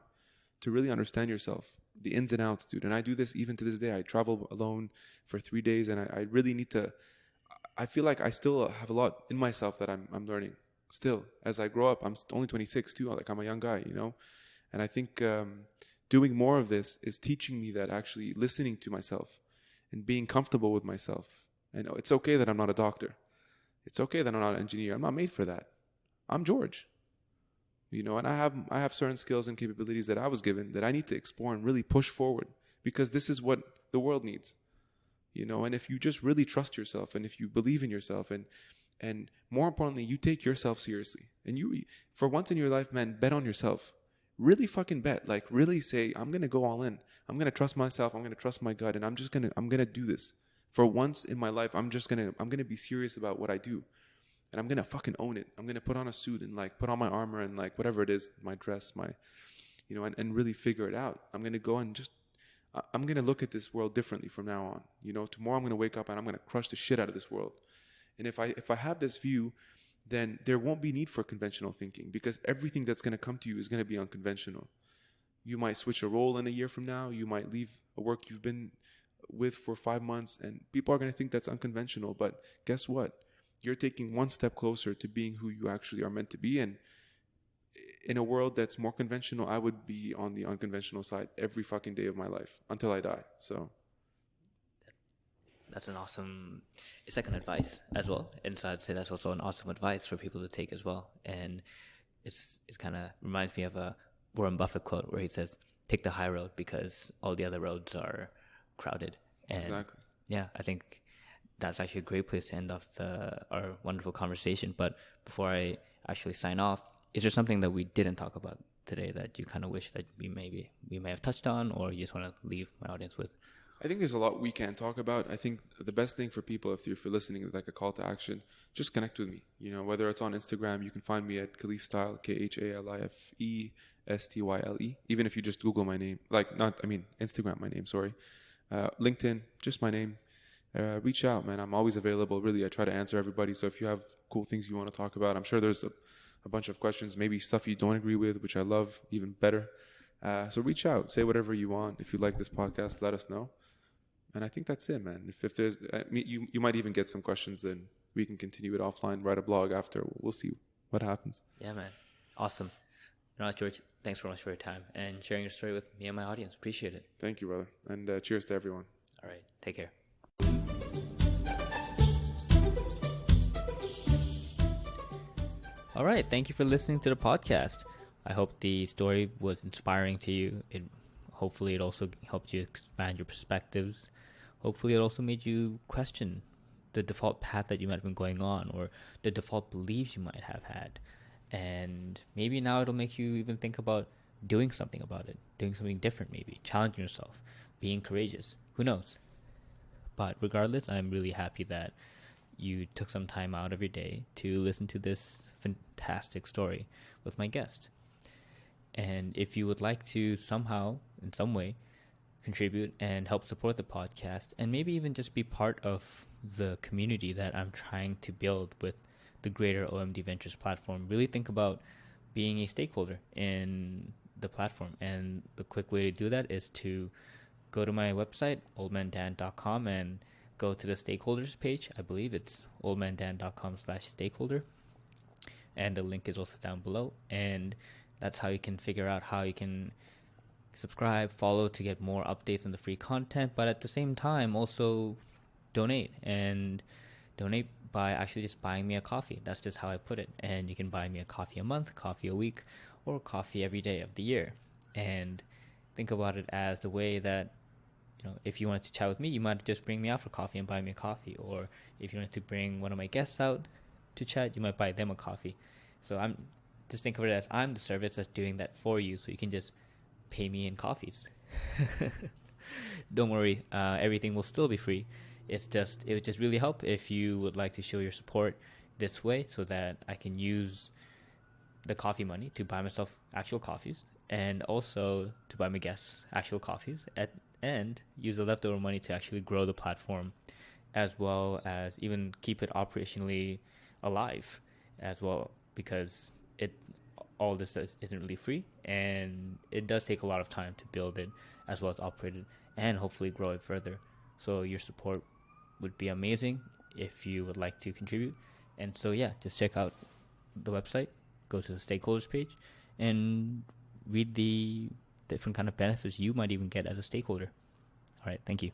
to really understand yourself, the ins and outs, dude. And I do this even to this day. I travel alone for 3 days, and I really need to. I feel like I still have a lot in myself that I'm learning still as I grow up. I'm only 26 too. Like, I'm a young guy, and I think doing more of this is teaching me that actually listening to myself and being comfortable with myself. And it's okay that I'm not a doctor. It's okay that I'm not an engineer. I'm not made for that. I'm George. And I have certain skills and capabilities that I was given that I need to explore and really push forward, because this is what the world needs. And if you just really trust yourself, and if you believe in yourself, and more importantly, you take yourself seriously, and you, for once in your life, man, bet on yourself. Really fucking bet. Like, really say, I'm going to go all in. I'm going to trust myself. I'm going to trust my gut, and I'm going to do this. For once in my life, I'm going to be serious about what I do. And I'm going to fucking own it. I'm going to put on a suit and like put on my armor and like whatever it is, my dress, and really figure it out. I'm going to go and I'm going to look at this world differently from now on. Tomorrow I'm going to wake up and I'm going to crush the shit out of this world. And if I have this view, then there won't be need for conventional thinking, because everything that's going to come to you is going to be unconventional. You might switch a role in a year from now. You might leave a work you've been with for 5 months, and people are going to think that's unconventional. But guess what? You're taking one step closer to being who you actually are meant to be. And in a world that's more conventional, I would be on the unconventional side every fucking day of my life until I die. So that's an awesome, it's like an advice as well. And so I'd say that's also an awesome advice for people to take as well. And it's kind of reminds me of a Warren Buffett quote where he says, take the high road because all the other roads are crowded. And exactly. Yeah, I think that's actually a great place to end off our wonderful conversation. But before I actually sign off, is there something that we didn't talk about today that you kind of wish that we may have touched on, or you just want to leave my audience with? I think there's a lot we can talk about. I think the best thing for people, if you're listening, is like a call to action. Just connect with me. Whether it's on Instagram, you can find me at Khalife Style, KhalifeStyle. Even if you just Google my name, Instagram my name, sorry. LinkedIn, just my name. Reach out, man. I'm always available. Really, I try to answer everybody. So if you have cool things you want to talk about, I'm sure there's a bunch of questions, maybe stuff you don't agree with, which I love even better. So reach out, say whatever you want. If you like this podcast, let us know. And I think that's it, man. If there's, you might even get some questions, then we can continue it offline, write a blog after. We'll see what happens. Yeah, man. Awesome. George, thanks so much for your time and sharing your story with me and my audience. Appreciate it. Thank you, brother. And cheers to everyone. All right. Take care. All right. Thank you for listening to the podcast. I hope the story was inspiring to you. Hopefully it also helped you expand your perspectives. Hopefully it also made you question the default path that you might have been going on, or the default beliefs you might have had. And maybe now it'll make you even think about doing something about it, doing something different, maybe challenging yourself, being courageous. Who knows? But regardless, I'm really happy that you took some time out of your day to listen to this fantastic story with my guest. And if you would like to somehow, in some way, contribute and help support the podcast, and maybe even just be part of the community that I'm trying to build with the greater OMD Ventures platform, really think about being a stakeholder in the platform. And the quick way to do that is to go to my website, oldmandan.com, and go to the stakeholders page. I believe it's oldmandan.com/stakeholder. And the link is also down below. And that's how you can figure out how you can subscribe, follow to get more updates on the free content, but at the same time also donate by actually just buying me a coffee. That's just how I put it. And you can buy me a coffee a month, coffee a week, or coffee every day of the year. And think about it as the way that, if you wanted to chat with me, you might just bring me out for coffee and buy me a coffee. Or if you wanted to bring one of my guests out to chat, you might buy them a coffee. So just think of it as I'm the service that's doing that for you, so you can just pay me in coffees. Don't worry, everything will still be free. It would just really help if you would like to show your support this way, so that I can use the coffee money to buy myself actual coffees, and also to buy my guests actual coffees, and use the leftover money to actually grow the platform, as well as even keep it operationally alive as well, because it all this isn't really free, and it does take a lot of time to build it as well as operate it, and hopefully grow it further. So your support would be amazing if you would like to contribute. And so yeah, just check out the website, go to the stakeholders page, and read the different kind of benefits you might even get as a stakeholder. All right, thank you.